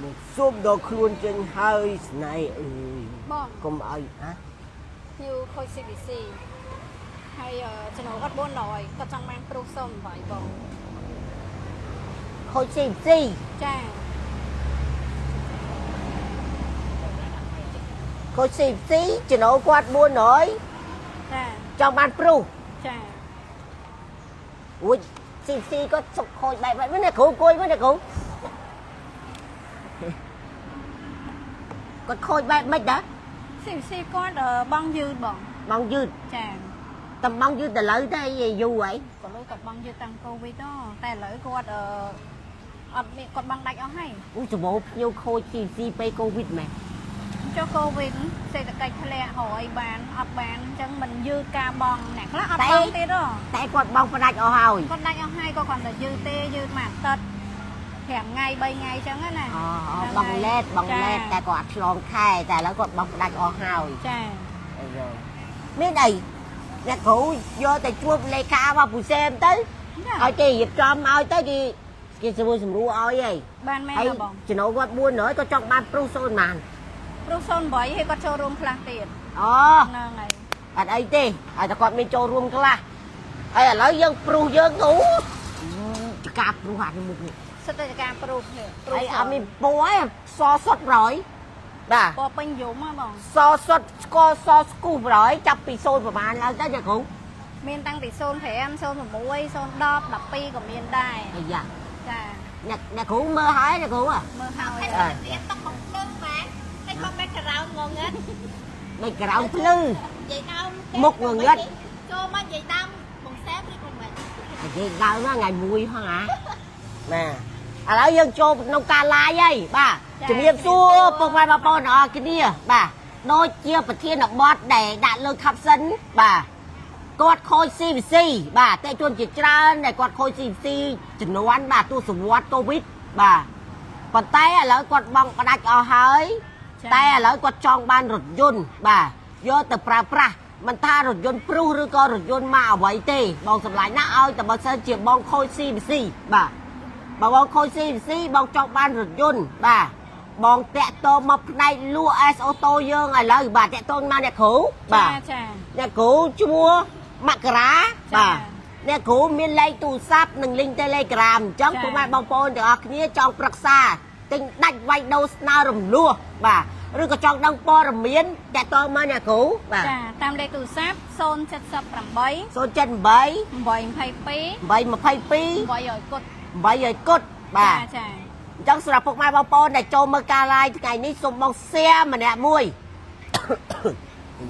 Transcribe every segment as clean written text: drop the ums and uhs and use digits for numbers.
một xốp đồ khuôn trên hơi này Bon cùng ai hả như khôi CBC hay cho nó gắt bốn nồi có trong mang pro sông vậy bon khôi xì xì cha khôi xì xì chỉ nó quạt buôn nổi cha trong ban pro cha ui xì xì có sọc khôi bài vậy này cụ coi với này cụ có khôi bài mấy đó CBC có băng dư bon băng dư cha tầm băng dư là lợi thế gì dù vậy có lối cọt băng dư tăng covid đóแต่lối cọt cọt băng đạchเอาให้ ui trời bộ nhiều khôi xì xì bay covid mẹ ចុះកូវីដសេដ្ឋកិច្ចធ្លាក់ហើយបានអត់បានអញ្ចឹងមិនយឺតការបងអ្នកខ្លះអត់បងទៀតហ៎ តែគាត់បងផ្ដាច់អស់ហើយ គាត់ដាច់អស់ហើយក៏គាត់តែយឺតទេយឺតមួយអាទិត្យ5ថ្ងៃ3ថ្ងៃអញ្ចឹងណា បងលេតតែគាត់អត់ឆ្លងខែតែឥឡូវគាត់បងផ្ដាច់អស់ហើយ ចា មានអីអ្នកគ្រូយកតែជួបលេខាមកពូសេមទៅឲ្យគេរៀបចំឲ្យទៅគេស្រួលសម្រួលឲ្យហី បានមែន ហើយ បង ចំណូលគាត់400ក៏ចង់បានព្រុសសូនបាន ព្រោះ08ហើយគាត់ចូលរួមខ្លះទៀត អូ ហ្នឹងហើយ អត់អីទេឲ្យតែគាត់មានចូលរួមខ្លះហើយឥឡូវយើងព្រុសយើងអូចកាព្រុសអានេះមុខនេះ សិតតែការព្រោះនេះ ហើយអត់មានពណ៌ឯងសសុតប្រយបាទ ពណ៌ពេញយំហ៎បង សសុតស្គរសស្គូប្រយចាប់ពីសូនប្រហែលឡើងទៅអ្នកគ្រូ មានតាំងពី05 06 010 12ក៏មានដែរ អាយ៉ា ចា អ្នកគ្រូមើលហើយអ្នកគ្រូ មើលហើយ វាតុកមកភ្លើងម៉ែតែមកបែកក្រោមងងឹត ដូចក្រោមភ្លឺ និយាយដើម មុខងងឹត ចូលមកនិយាយដើមបងសែឬក៏មិន និយាយដើមថ្ងៃមួយហ៎ណាឥឡូវយើងចូលក្នុងការឡាយហើយបាទជំរាបសួរពុកម៉ែបងប្អូនអរគ្នាបាទដូចជាប្រធានបទដែលដាក់លើខាប់សិនបាទគាត់ខូច CVC បាទតែជួនជាច្រើនដែលគាត់ខូច CVC ជំនាន់បាទទស្សវត្សកូវីដបាទប៉ុន្តែឥឡូវគាត់បង់ផ្ដាច់អស់ហើយតែឥឡូវគាត់ចង់បានរថយន្តបាទយកទៅប្រើប្រាស់មិនថារថយន្តព្រុសឬក៏រថយន្តមកអ្វីទេបងសម្លាញ់ណាឲ្យតែបើសិនជាបងខូច CVC បាទបើបងខូច CVC បងចង់បានរថយន្តបាទបងតាក់តមកផ្នែកលក់ S អូតូយើងឥឡូវបាទតាក់តមកអ្នកគ្រូបាទ ចា អ្នកគ្រូឈ្មោះមករាបាទអ្នកគ្រូមានលេខទូរស័ព្ទនិង link Telegram អញ្ចឹងពុកម៉ែបងប្អូនទាំងអស់គ្នាចង់ប្រឹក្សាទិញដាច់វាយដូរស្នើរំលោះបាទឬក៏ចង់ដឹងព័ត៌មានតាក់ទងមកអ្នកគ្រូបាទ ចាតាមលេខទូរស័ព្ទ078 078 822 822 800គុត 800គុតបាទ ចា អញ្ចឹងសម្រាប់ពុកម៉ែបងប្អូនដែលចូលមើលការ live ថ្ងៃនេះសូមបង share ម្នាក់មួយ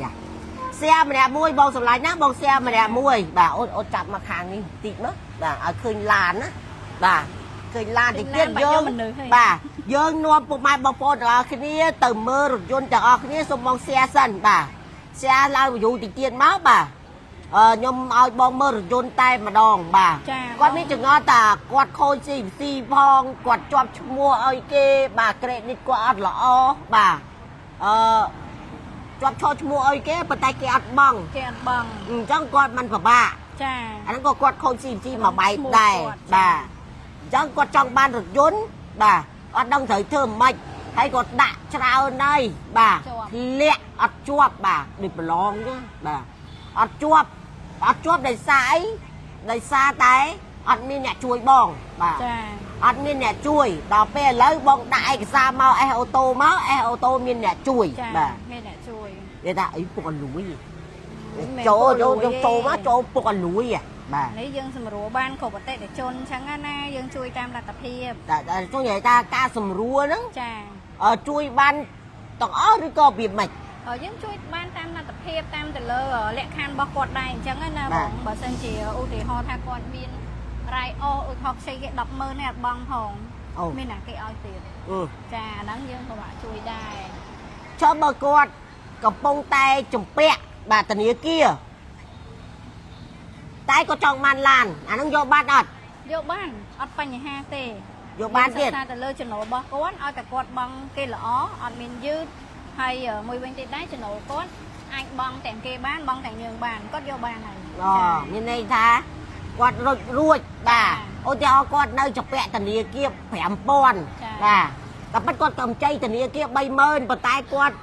យ៉ា share ម្នាក់មួយបងសម្លាញ់ណាបង share ម្នាក់មួយបាទអូនចាប់មកខាងនេះបន្តិចមកបាទឲ្យឃើញឡានណាបាទឃើញឡានតិចទៀតយើងបាទយើងនាំពុកម៉ែបងប្អូនទាំងអស់គ្នាទៅមើលរថយន្តទាំងអស់គ្នាសូមបង share សិនបាទ share ឡើង view តិចទៀតមកបាទខ្ញុំឲ្យបងមើលរថយន្តតែម្ដងបាទគាត់មានចង្អល់តាគាត់ខូច CVC ផងគាត់ជាប់ឈ្មោះឲ្យគេបាទ credit គាត់អត់ល្អបាទជាប់ឈ្មោះឲ្យគេប៉ុន្តែគេអត់បង់ គេអត់បង អញ្ចឹងគាត់មិនពិបាក ចា អាហ្នឹងក៏គាត់ខូច CVC មួយបែបដែរបាទអញ្ចឹងគាត់ចង់បានរថយន្តបាទអត់ដឹងត្រូវធ្វើម៉េចហើយគាត់ដាក់ច្រើនហើយបាទធ្លាក់អត់ជាប់បាទដូចប្រឡងអញ្ចឹងបាទអត់ជាប់ដោយសារអីដោយសារតែអត់មានអ្នកជួយបងបាទ ចា អត់មានអ្នកជួយដល់ពេលឥឡូវបងដាក់ឯកសារមក S អូតូមក S អូតូមានអ្នកជួយ ចា បាទ មានអ្នកជួយ និយាយថាអីពុកអលួយចូលមកចូលពុកអលួយបាទ នេះយើងសម្រួលបានគ្រប់អតិថិជនអញ្ចឹងណាយើងជួយតាមលទ្ធភាព តែជួយនិយាយថាការសម្រួលហ្នឹង ចា ជួយបានទាំងអស់ឬក៏វាមិន យើងជួយបានតាមលទ្ធភាពតាមទៅលើលក្ខខណ្ឌរបស់គាត់ដែរអញ្ចឹងណាបងបើសិនជាឧទាហរណ៍ថាគាត់មានរ៉ៃអូឧទាហរណ៍ខ្ចីគេ 100000 នេះអត់បងផងមានណាគេឲ្យទៀតចាអាហ្នឹងយើងក៏អាចជួយដែរ ចុះបើគាត់កំពុងតែជំពាក់បាទធនាគារតែក៏ចង់បានឡានអាហ្នឹងយកបានអត់ យកបានអត់បញ្ហាទេ យកបានទៀត ថាទៅលើចំណូលរបស់គាត់ឲ្យតែគាត់បង់គេល្អអត់មានយឺតហើយមួយវិញទៀតដែរចំណូលគាត់អាចបង់ទាំងគេបានបង់ទាំងយើងបានគាត់យកបានហើយ មានន័យថាគាត់រួចបាទឧទាហរណ៍គាត់នៅជំពាក់ធនាគារ 5000 បាទ តែបាត់គាត់កំចៃធនាគារ30000ប៉ុន្តែគាត់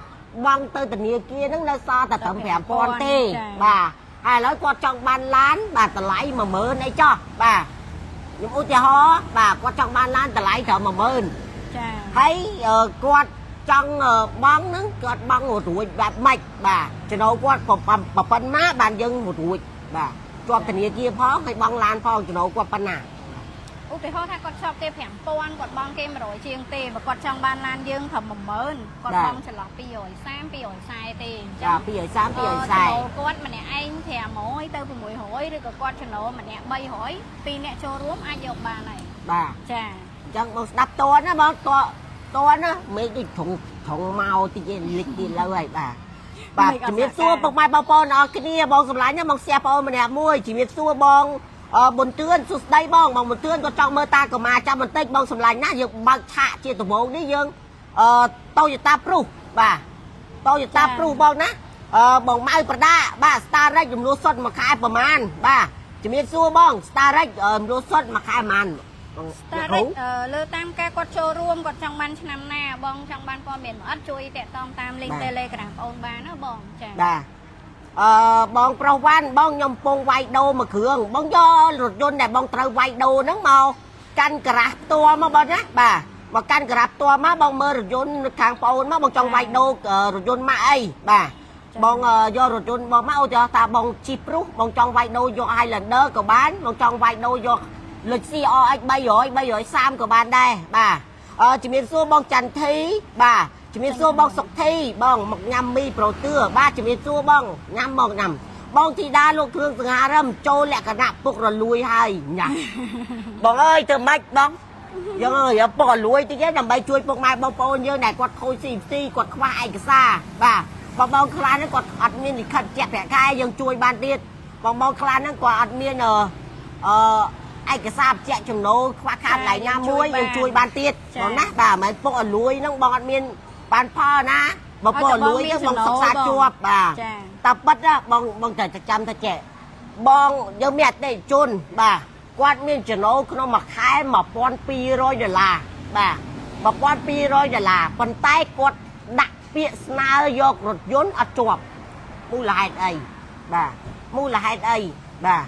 បង់ទៅធនាគារហ្នឹងនៅសល់តែត្រឹម5000ទេបាទហើយឥឡូវគាត់ចង់បានឡានបាទតម្លៃ10000អីចោះបាទខ្ញុំឧទាហរណ៍បាទគាត់ចង់បានឡានតម្លៃត្រឹម10000ចាហើយគាត់ចង់បង់ហ្នឹងគាត់បង់រួចបែបម៉េចបាទចំណូលគាត់ប៉ុណ្ណាបានយើងរួចបាទជាប់ធនាគារផងហើយបង់ឡានផងចំណូលគាត់ប៉ុណ្ណាឧទាហរណ៍ថាគាត់ជាប់ទេ5000គាត់បង់គេ100ជាងទេបើគាត់ចង់បានឡានយើងត្រឹម10000គាត់បង់ចន្លោះ230 240ទេអញ្ចឹង230 240គាត់ម្នាក់ឯង500ទៅ600ឬក៏គាត់ចំណូលម្នាក់300ពីរអ្នកចូលរួមអាចយកបានហើយបាទចាអញ្ចឹងបងស្ដាប់តនណាបងតនណាមេដូចត្រង់មកតិចលិចទីលើហើយបាទជំរាបសួរពុកម៉ែបងប្អូនអរគ្នាបងសម្លាញ់បងស្ទះបងម្នាក់មួយជំរាបសួរបងបុនទឿនសួស្ដីបងបុនទឿនក៏ចង់មើលតាកម្មាចាំបន្តិចបងសម្លាញ់ណាយើងបើកឆាកជាដំបូងនេះយើងToyota Prius បាទ Toyota Prius បងណាបងម៉ៅប្រដាបាទ Starrex ចំនួនសុទ្ធមួយខែប្រហែលបាទជំរាបសួរបង Starrex ចំនួនសុទ្ធមួយខែប្រហែលStarrex លើតាមការគាត់ចូលរួមគាត់ចង់បានឆ្នាំណាបងចង់បានព័ត៌មានអត់ជួយតាក់ទងតាម link Telegram បងអូនបានណាបងចាបាទបងប្រុសវ៉ាន់បងខ្ញុំពងវាយដូរមួយគ្រឿងបងយករថយន្តដែលបងត្រូវវាយដូរហ្នឹងមកកាន់ក្រាស់ផ្ទាល់មកបងណាបាទមកកាន់ក្រាស់ផ្ទាល់មកបងមើលរថយន្តខាងប្អូនមកបងចង់វាយដូររថយន្តម៉ាក់អីបាទបងយករថយន្តបងមកឧទាហរណ៍ថាបងជីព្រុសបងចង់វាយដូរយក Highlander ក៏បានបងចង់វាយដូរយកលុច CRX 300 330ក៏បានដែរបាទជំរាបសួរបងចន្ទធីបាទជំរាបសួរបងសុកធីបងមកញ៉ាំមីប្រូទឿបាទជំរាបសួរបងញ៉ាំមកញ៉ាំបងធីតាលោកគ្រឿងសង្ហារឹមចូលលក្ខណៈពុករលួយហើយញ៉ាំបងអើយធ្វើម៉េចបងយើងអើយពុករលួយតិចដើម្បីជួយពុកម៉ែបងប្អូនយើងដែលគាត់ខូច CFC គាត់ខ្វះឯកសារបាទបងខ្លះហ្នឹងគាត់អត់មានលិខិតជាក់ប្រាក់ខែយើងជួយបានទៀតបងខ្លះហ្នឹងគាត់អត់មានឯកសារបញ្ជាក់ចំណូលខ្វះខាតកន្លែងណាមួយយើងជួយបានទៀតបងណាបាទមិនពុករលួយហ្នឹងបងអត់មានបានផលណាបើពុករលួយហ្នឹងបងសិក្សាជាប់បាទតែប៉ិតណាបងត្រូវចាំថាចេះបងយើងមានអតិថិជនបាទគាត់មានចំណូលក្នុងមួយខែ$1200បាទ$1200ប៉ុន្តែគាត់ដាក់ពាក្យស្នើយករថយន្តអត់ជាប់មូលហេតុអីបាទមូលហេតុអីបាទ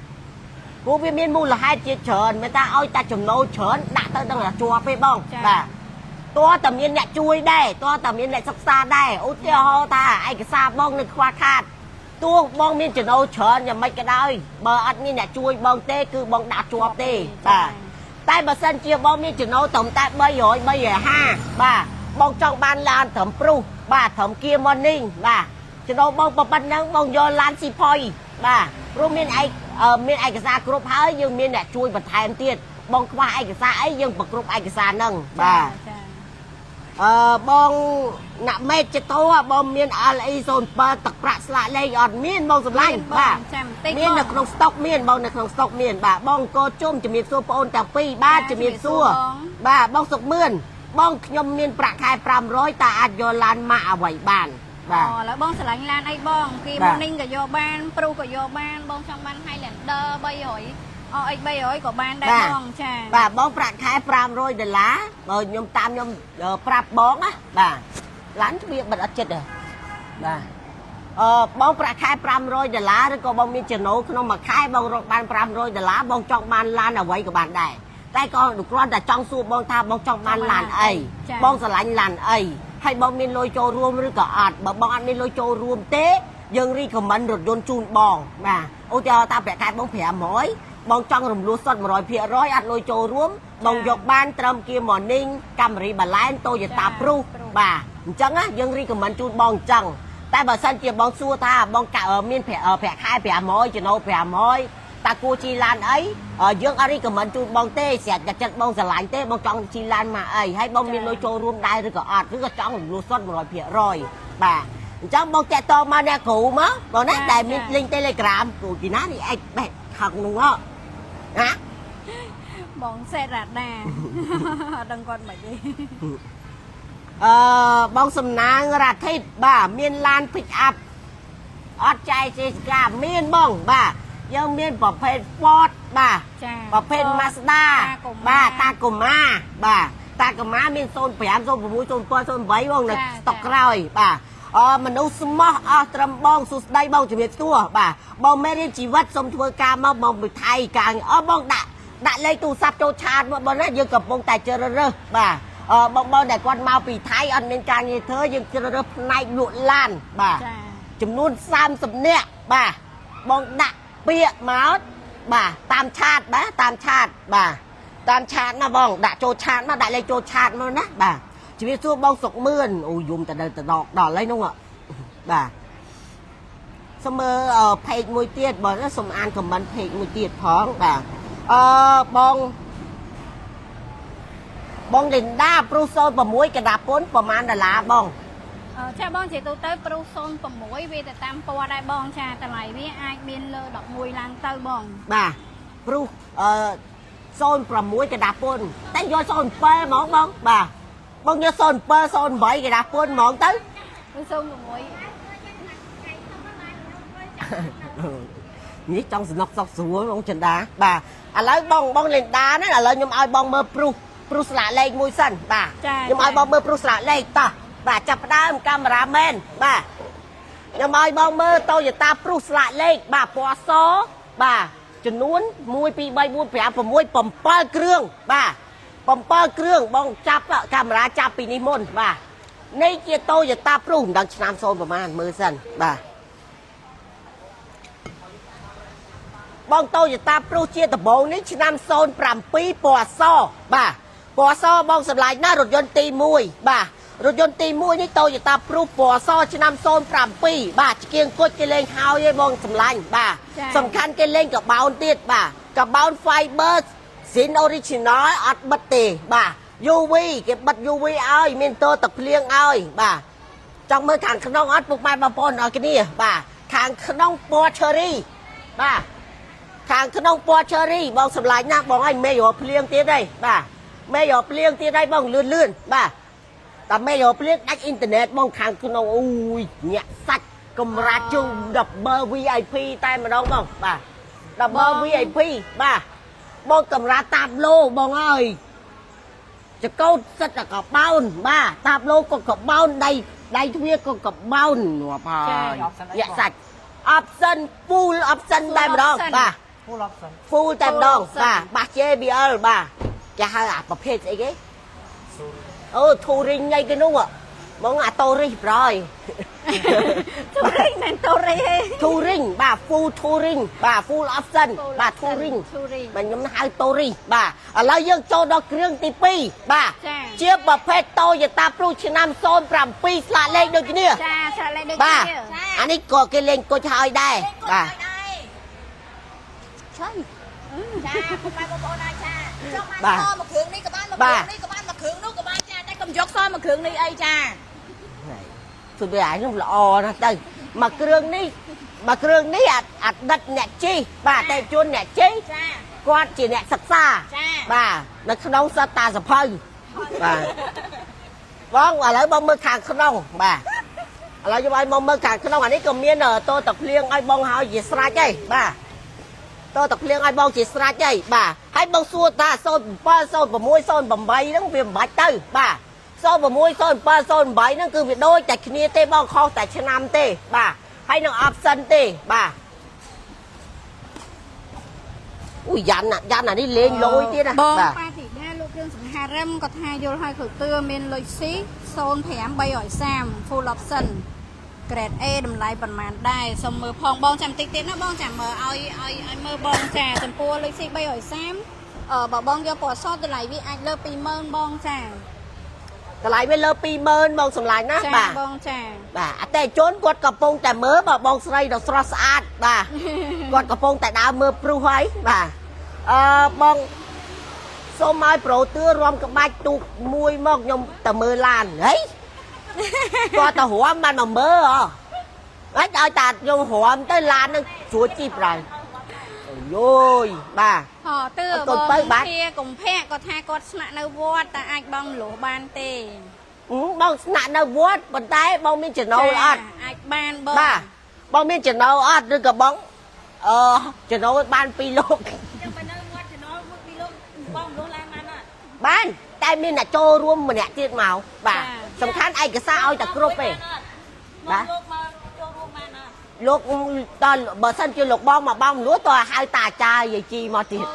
ព្រោះវាមានមូលហេតុជាច្រើនមិនថាឲ្យតែចំណូលច្រើនដាក់ទៅដល់ជាប់ទេបងបាទតើតែមានអ្នកជួយដែរតើតែមានអ្នកសិក្សាដែរឧទាហរណ៍ថាឯកសារបងនៅខ្វះខាតទោះបងមានចំណូលច្រើនយ៉ាងម៉េចក៏ដោយបើអត់មានអ្នកជួយបងទេគឺបងដាក់ជាប់ទេបាទតែបើសិនជាបងមានចំណូលត្រឹមតែ300 350បាទបងចង់បានឡានត្រឹមព្រុសបាទត្រឹម Kia Morning បាទចំណូលបងប៉ុណ្ណឹងបងយកឡានស៊ីផុយបាទព្រោះមានឯកសារគ្រប់ហើយយើងមានអ្នកជួយបន្ថែមទៀតបងខ្វះឯកសារអីយើងប្រគ្រប់ឯកសារហ្នឹងបាទបងណាក់មេតចតោបងមាន LE 07ទឹកប្រាក់ស្លាកលេខអត់មានបងសម្លាញ់បាទមាននៅក្នុងស្តុកមានបងនៅក្នុងស្តុកមានបាទបងកោជុំជំរាបសួរបងអូនទាំងពីរបាទជំរាបសួរបាទបងសុកមឿនបងខ្ញុំមានប្រាក់ខែ500តើអាចយកឡានម៉ាក់អ្វីបានបាទឥឡូវបងឆ្លាញ់ឡានអីបងគី Morning ក៏យកបានព្រុសក៏យកបានបងចង់បាន Highlander 300 RX 300ក៏បានដែរបងចាបាទបងប្រាក់ខែ$500បើខ្ញុំតាមខ្ញុំប្រាប់បងណាបាទឡានវាបិទអត់ចិត្តទេបាទបងប្រាក់ខែ$500ឬក៏បងមានចំណូលក្នុងមួយខែបងរកបាន$500បងចង់បានឡានអ្វីក៏បានដែរតែក៏គ្រាន់តែចង់សួរបងថាបងចង់បានឡានអីបងស្រឡាញ់ឡានអីហើយបងមានលុយចូលរួមឬក៏អត់បើបងអត់មានលុយចូលរួមទេយើងរីខមមិនរថយន្តជូនបងបាទឧទាហរណ៍ថាប្រាក់ខែបង500បងចង់រំលោះសុទ្ធ 100% អត់លុយចូលរួមបងយកបានត្រឹម Kia Morning Camry Baleno Toyota Prius បាទអញ្ចឹងណាយើងរីខមមិនជូនបងអញ្ចឹងតែបើសិនជាបងសួរថាបងមានប្រាក់ខែ500ចំណូល500តើគួរជិះឡានអីយើងអត់រីខមមិនជូនបងទេស្រាប់តែចិត្តបងស្រឡាញ់ទេបងចង់ជិះឡានមកអីហើយបងមានលុយចូលរួមដែរឬក៏អត់ឬក៏ចង់រំលោះសុទ្ធ 100% បាទអញ្ចឹងបងតាក់តមកអ្នកគ្រូមកបងណាដែលមាន link Telegram គ្រូទីណានេះឯងបេះខាងនោះហ៎ណាបងសេតរ៉ាដាអត់ដឹងគាត់មិនទេបងសំណាងរ៉ាធិតបាទមានឡាន pick up អត់ចែកសេសកាមានបងបាទយើងមានប្រភេទ Ford បាទប្រភេទ Mazda បាទតាកូម៉ាបាទ តាកម៉ាមាន05 06 07 08បងនៅស្តុកក្រោយបាទមនុស្សស្មោះអស់ត្រឹមបងសួស្ដីបងជំរាបសួរបាទបងមេរៀនជីវិតសូមធ្វើការមកបងពីថៃកាងបងដាក់លេខទូរស័ព្ទចូលឆាតមកបងណាយើងកំពុងតែជ្រើសរើសបាទបងដែលគាត់មកពីថៃអត់មានការងារធ្វើយើងជ្រើសរើសផ្នែកលក់ឡានបាទចំនួន30នាក់បាទបងដាក់ពាក្យមកបាទតាមឆាតបាទតាមឆាតបាទតាមឆាតណាបងដាក់ចូលឆាតមកដាក់លេខចូលឆាតមកណាបាទជំរាបសួរបងសុកមឿនអូយំតែដល់ដល់ហើយនោះបាទសូមមើលเพจមួយទៀតបងសូមអានខមមិនเพจមួយទៀតផងបាទបងលីនដាព្រុស06កដាពុនប្រហែលដុល្លារបងចាបងជាទូទៅព្រុស06វាទៅតាមពណ៌ដែរបងចាតម្លៃវាអាចមានលើ11ឡើងទៅបងបាទព្រុស06កដាពុនតែយក07ហ្មងបងបាទបងយក07 08កដាពុនហ្មងទៅ06នេះចង់សំណុកសុកស្រួលបងចិនដាបាទឥឡូវបងលីនដាណាឥឡូវខ្ញុំឲ្យបងមើលព្រុសស្លាកលេខមួយសិនបាទខ្ញុំឲ្យបងមើលព្រុសស្លាកលេខតោះបាទចាប់ផ្ដើមកាមេរ៉ាមែនបាទខ្ញុំឲ្យបងមើល Toyota ព្រុសស្លាកលេខបាទពណ៌សបាទចំនួន1 2 3 4 5 6 7គ្រឿងបាទ7គ្រឿងបងចាប់កាមេរ៉ាចាប់ពីនេះមុនបាទនេះជា Toyota ព្រុសមិនដឹងឆ្នាំសូនប្រហែលមើលសិនបាទបងToyota ព្រុសជាដំបូងនេះឆ្នាំ07ពណ៌សបាទពណ៌សបងសម្លាញ់ណារថយន្តទី1បាទរថយន្តទី1នេះToyota ព្រុសពណ៌សឆ្នាំ07បាទជាងគុជគេលេងហើយឯងបងសម្លាញ់បាទសំខាន់គេលេងកបោនទៀតបាទកបោន Fiber Zin Original អត់បិទទេបាទ UV គេបិទ UV ឲ្យមានតទឹកភ្លៀងឲ្យបាទចង់មើលខាងក្នុងអត់ពុកម៉ែបងប្អូនអរគ្នាបាទខាងក្នុងពណ៌ Cherry បាទខាងក្នុងពណ៌ Cherry បងសម្លាញ់ណាបងឲ្យមេរភ្លៀងទៀតទេបាទមេរភ្លៀងទៀតហើយបងលឿនបាទតែមេរភ្លៀងដាច់អ៊ីនធឺណិតបងខាងក្នុងអូយញាក់សាច់កម្រាស់ជើង Double VIP តែម្ដងបងបាទ Double VIP បាទបងកម្រាស់តាបឡូបងអើយចកោតសិតតែកបោនបាទតាបឡូក៏កបោនដៃទ្វារក៏កបោនងាប់ហើយញាក់សាច់ option full option តែម្ដងបាទ full តែម្ដងបាទបាស JBL បាទចាហៅអាប្រភេទស្អីគេអូ touring អីគេនោះបងអាតូរីប្រយ touring មិន touring បាទ full touring បាទ full option បាទ touring បាទខ្ញុំហៅ touring បាទឥឡូវយើងចូលដល់គ្រឿងទី2បាទជាប្រភេទ Toyota Prius ឆ្នាំ07ស្លាកលេខដូចគ្នាចាស្លាកលេខដូចគ្នាបាទអានេះក៏គេលេងគុជហើយដែរបាទចាពុកម៉ែបងប្អូនអាចចាចង់បានសមួយគ្រឿងនេះក៏បានមួយគ្រឿងនេះក៏បានមួយគ្រឿងនោះក៏បានចាតែកុំយកសមួយគ្រឿងនេះអីចាគឺវាអានោះល្អណាស់ទៅមួយគ្រឿងនេះអតីតអ្នកជិះបាទអតិថិជនអ្នកជិះចាគាត់ជាអ្នកសិក្សាបាទនៅក្នុងសិតតាសភៅបាទបងឥឡូវបងមើលខាងក្នុងបាទឥឡូវខ្ញុំឲ្យបងមើលខាងក្នុងអានេះក៏មានតោទឹកភ្លៀងឲ្យបងហើយជាស្រេចហីបាទតោទឹកភ្លៀងឲ្យបងជាស្រេចហីបាទហើយបងសួរតា07 06 08ហ្នឹងវាមិនបាច់ទៅបាទ06 07 08ហ្នឹងគឺវាដូចតែគ្នាទេបងខុសតែឆ្នាំទេបាទហើយនឹង option ទេបាទអូយ៉ាន់អានេះលេងលយទៀតណាបងប៉ាធីតាលោកគ្រឿងសង្ហារិមគាត់ថាយល់ឲ្យគ្រូទឿមានលុយស៊ី05 330 full option grade A តម្លៃប៉ុន្មានដែរសូមមើលផងបងចាំតិចទៀតណាបងចាំមើលឲ្យមើលបងចាចំពោះលុយស៊ី330បើបងយកពណ៌សតម្លៃវាអាចលើ20000បងចាតម្លៃវាលើ20000បងសម្លាញ់ណាបាទបងចាបាទអតិថិជនគាត់កំពុងតែមើលបើបងស្រីដ៏ស្រស់ស្អាតបាទគាត់កំពុងតែដើរមើលព្រុសហើយបាទបងសូមឲ្យប្រូទឿរំក្បាច់ទូកមួយមកខ្ញុំទៅមើលឡានហីគាត់ទៅរំបានមកមើលហើយឲ្យតាខ្ញុំរំទៅឡាននឹងស្រួលជីបហើយយោយបាទទឿបងជាកុម្ភៈគាត់ថាគាត់ស្នាក់នៅវត្តតែអាចបងលុះបានទេបងស្នាក់នៅវត្តប៉ុន្តែបងមានចំណូលអត់អាចបានបងបាទបងមានចំណូលអត់ឬក៏បងចំណូលបាន2លោកខ្ញុំទៅនៅវត្តចំណូល2លោកបងលុះឡើងបានអត់បាន តែមានអ្នកចូលរួមម្នាក់ទៀតមកបាទសំខាន់ឯកសារឲ្យតែគ្រប់ទេបាទលោកដល់បើសិនជាលោកបងមកបងលួតតើហៅតាអាចារ្យយាយជីមកទៀត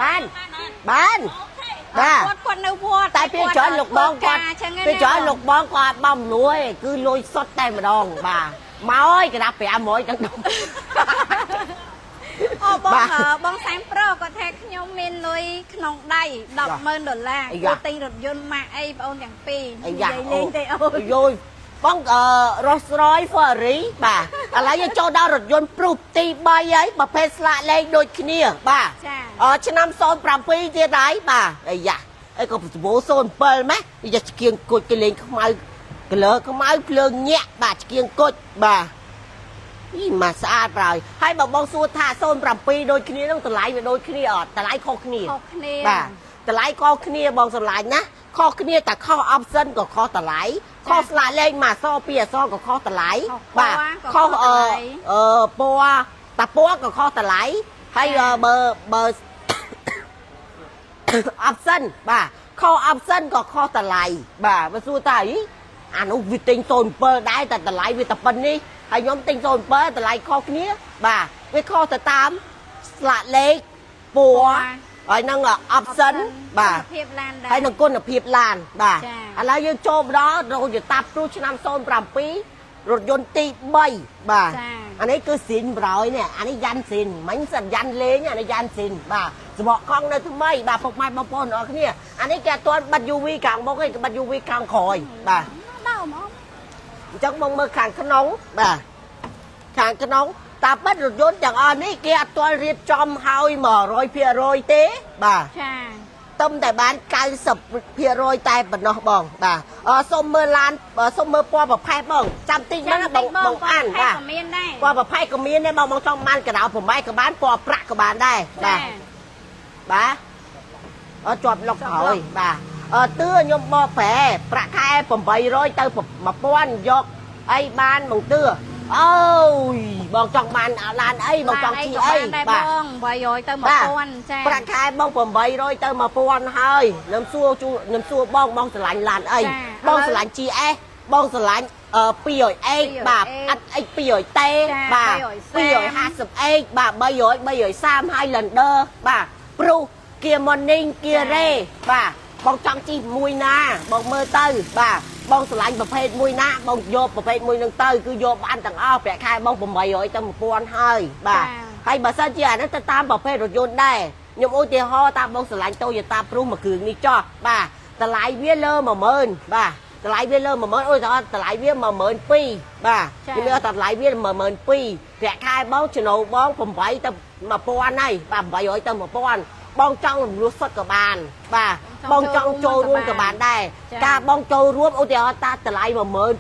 បានបាទគាត់នៅវត្តតែពេលច្រើនលោកបងគាត់ពេលច្រើនលោកបងគាត់បំលួយគឺលួយសុតតែម្ដងបាទមកអើយកដាប់500ទាំងនោះអូបងសែមប្រូគាត់ថាខ្ញុំមានលុយក្នុងដៃ$10,000គាត់ទិញរថយន្តម៉ាកអីបងអូនទាំងពីរនិយាយលេងទេអូនយយបងRolls Royce Ferrari បាទឥឡូវយើងចូលដល់រថយន្តព្រុសទី3ហើយប្រភេទស្លាកលេខដូចគ្នាបាទឆ្នាំ07ទៀតហើយបាទអាយ៉ាអីក៏ប្រវោ07ម៉េះវាឆ្កៀងគុជគេលេងខ្មៅក្លើខ្មៅភ្លើងញាក់បាទឆ្កៀងគុជបាទអីមកស្អាតប្រហើយហើយបើបងសួរថា07ដូចគ្នានឹងតម្លៃវាដូចគ្នាអត់តម្លៃខុសគ្នាបាទតម្លៃខុសគ្នាបងស្រឡាញ់ណាខុសគ្នាតែខុស option ក៏ខុសតម្លៃខុសស្លាកលេខមួយអក្សរពីរអក្សរក៏ខុសតម្លៃបាទខុសពណ៌តាពណ៌ក៏ខុសតម្លៃហើយបើ option បាទខុស option ក៏ខុសតម្លៃបាទបើសួរថាអានោះវាទិញ07ដែរតែតម្លៃវាតែប៉ុណ្នេះហើយខ្ញុំទិញ07តម្លៃខុសគ្នាបាទវាខុសទៅតាមស្លាកលេខពណ៌ហើយនឹង option បាទហើយនឹងគុណភាពឡានបាទឥឡូវយើងចូលម្ដងរថយន្តតាប់ព្រុសឆ្នាំ07រថយន្តទី3បាទអានេះគឺស៊ីនប្រយនេះអានេះយ៉ាន់ស៊ីនមិញសិនយ៉ាន់លេងអានេះយ៉ាន់ស៊ីនបាទសម្បកកង់នៅថ្មីបាទពុកម៉ែបងប្អូនអ្នកគ្នាអានេះគេអត់ទាន់បិទ UV ខាងមុខទេគេបិទ UV ខាងក្រោយបាទដល់ហ្មងអញ្ចឹងបងមើលខាងក្នុងបាទខាងក្នុងតាបិទរថយន្តទាំងអស់នេះគេអត់ទាន់រៀបចំឲ្យ100%ទេបាទចាទំតែបាន90%តែប៉ុណ្ណោះបងបាទសូមមើលឡានសូមមើលពណ៌ប្រផេះបងចាំតិចហ្នឹងបងអានបាទពណ៌ប្រផេះក៏មានដែរបងចង់បានកណ្ដៅ8ក៏បានពណ៌ប្រាក់ក៏បានដែរបាទជាប់លុកហើយបាទទឿខ្ញុំបកប្រែប្រាក់ខែ800ទៅ1000យកអីបានបងទឿអូយបងចង់បានឡានអីបងចង់ជិះអីបាទបង800ទៅ1000ចាប្រាក់ខែបង800ទៅ1000ហើយខ្ញុំសួរបងស្រឡាញ់ឡានអីបងស្រឡាញ់ GS បងស្រឡាញ់200X បាទអត់ X 200T បាទ250X បាទ330 Highlander បាទព្រុស Kia Morning Kia Ray បាទបងចង់ជិះមួយណាបងមើលទៅបាទបងស្រឡាញ់ប្រភេទមួយណាបងយកប្រភេទមួយនឹងទៅគឺយកបានទាំងអស់ប្រាក់ខែបង800ទៅ1000ហើយបាទហើយបើសិនជាអានេះទៅតាមប្រភេទរថយន្តដែរខ្ញុំឧទាហរណ៍តាមបងស្រឡាញ់ Toyota Prius មួយគ្រឿងនេះចោះបាទតម្លៃវាលើ10000បាទតម្លៃវាលើ10000អូយតម្លៃវា12000បាទខ្ញុំយកតម្លៃវា12000ប្រាក់ខែបងចំណូលបង8ទៅ1000ហើយបាទ800ទៅ1000បងចង់រំលោះសុទ្ធក៏បានបាទបងចង់ចូលរួមក៏បានដែរការបងចូលរួមឧទាហរណ៍តាតម្លៃ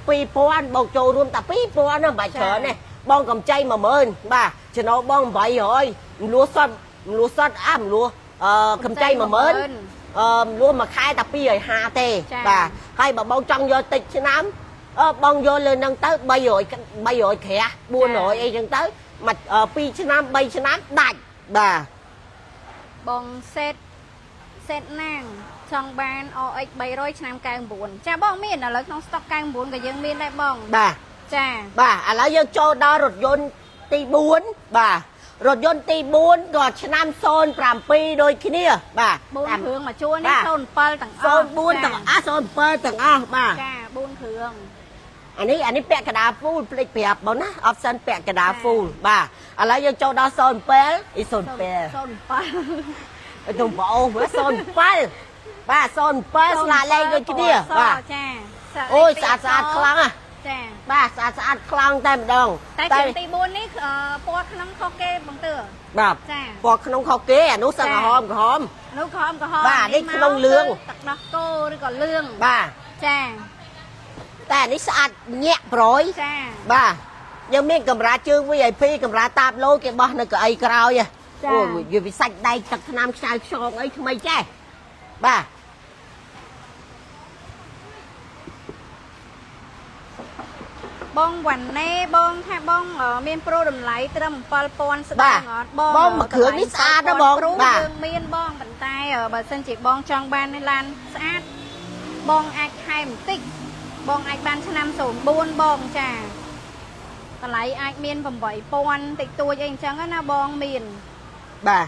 12000បងចូលរួមតែ2000ហ្នឹងមិនច្រើនទេបងកំចៃ10000បាទចំណូលបង800រំលោះសុទ្ធរំលោះកំចៃ10000រំលោះមួយខែតែ250ទេបាទហើយបើបងចង់យកតិចឆ្នាំបងយកលើនឹងទៅ300ក្រាស់400អីចឹងទៅ2ឆ្នាំ3ឆ្នាំដាច់បាទបងសេតណាងចង់បាន OX 300ឆ្នាំ99ចាបងមានឥឡូវក្នុងស្តុក99ក៏យើងមានដែរបងបាទចាបាទឥឡូវយើងចូលដល់រថយន្តទី4បាទរថយន្តទី4ក៏ឆ្នាំ07ដូចគ្នាបាទ4គ្រឿងមកជួននេះ07ទាំងអស់04ទាំង07ទាំងអស់បាទចា4គ្រឿងអានេះពាក់កណ្ដាល full ភ្លេចប្រាប់បងណា option ពាក់កណ្ដាល full បាទឥឡូវយើងចូលដល់07ទៅបងអូន07បាទ07ស្លាកលេខដូចគ្នាបាទចាអូយស្អាតខ្លាំងណាចាបាទស្អាតខ្លាំងតែម្ដងតែទី4នេះពណ៌ក្នុងខុសគេបងទឿបាទចាពណ៌ក្នុងខុសគេអានោះសឹកក្រហមនោះក្រហមបាទនេះក្នុងលឿងទឹកដោះគោឬក៏លឿងបាទចាតែនេះស្អាតញាក់ប្រយចាបាទយើងមានកម្រាលជើង VIP កម្រាលតាបឡូគេបោះនៅកៅអីក្រោយអូវាវិសាច់ដៃទឹកថ្នាំខ្សៅខ្យងអីថ្មីចេះបាទ បងវ៉ាន់ណេបងថាបងមានប្រូតម្លៃត្រឹម7000ស្ដាងអត់បងមកគ្រឿងនេះស្អាតណាបងបាទយើងមានបងប៉ុន្តែបើសិនជាបងចង់បានឡានស្អាតបងអាចខែបន្តិចបងអាចបានឆ្នាំ04បងចាតម្លៃអាចមាន8000តិចតួចអីអញ្ចឹងណាបងមានបាទ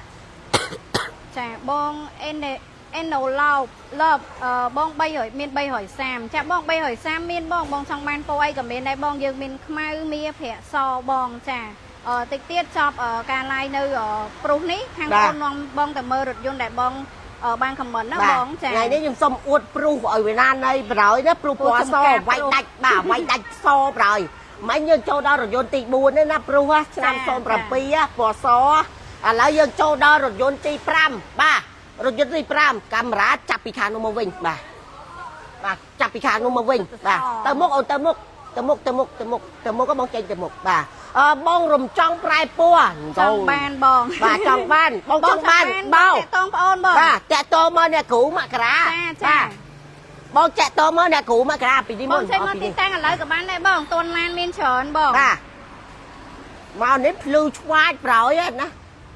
ចាបងអេណូឡោបបង300មាន330ចាបង330មានបងចង់បានពណ៌អីក៏មានដែរបងយើងមានខ្មៅមាប្រាក់សបងចាតិចទៀតចប់ការ live នៅប្រុសនេះខាងបងនាំបងទៅមើលរថយន្តដែលបងបានខមមិនណាបងចាថ្ងៃនេះខ្ញុំសុំអួតប្រុសឲ្យវាណានៃប្រហើយណាប្រុសពណ៌សវាយដាច់បាទវាយដាច់សប្រហើយមិនយើងចូលដល់រថយន្តទី4នេះណាប្រុសឆ្នាំ07ពណ៌សឥឡូវយើងចូលដល់រថយន្តទី5បាទរថយន្តទី5កាមេរ៉ាចាប់ពីខាងនោះមកវិញបាទចាប់ពីខាងនោះមកវិញបាទទៅមុខអូនទៅមុខក៏បងចេញទៅមុខបាទបងរំចង់ប្រែពណ៌ចង់បានបងបាទចង់បានបងចង់បានបងតាក់តងប្អូនបងបាទតាក់តងមកអ្នកគ្រូមករាចាបងចាក់តមកអ្នកគ្រូមករាពីនេះមុនបងចេញមកទីតាំងឥឡូវក៏បានដែរបងតួនឡានមានច្រើនបងបាទមកនេះភ្លឺឆ្វាចប្រហើយណា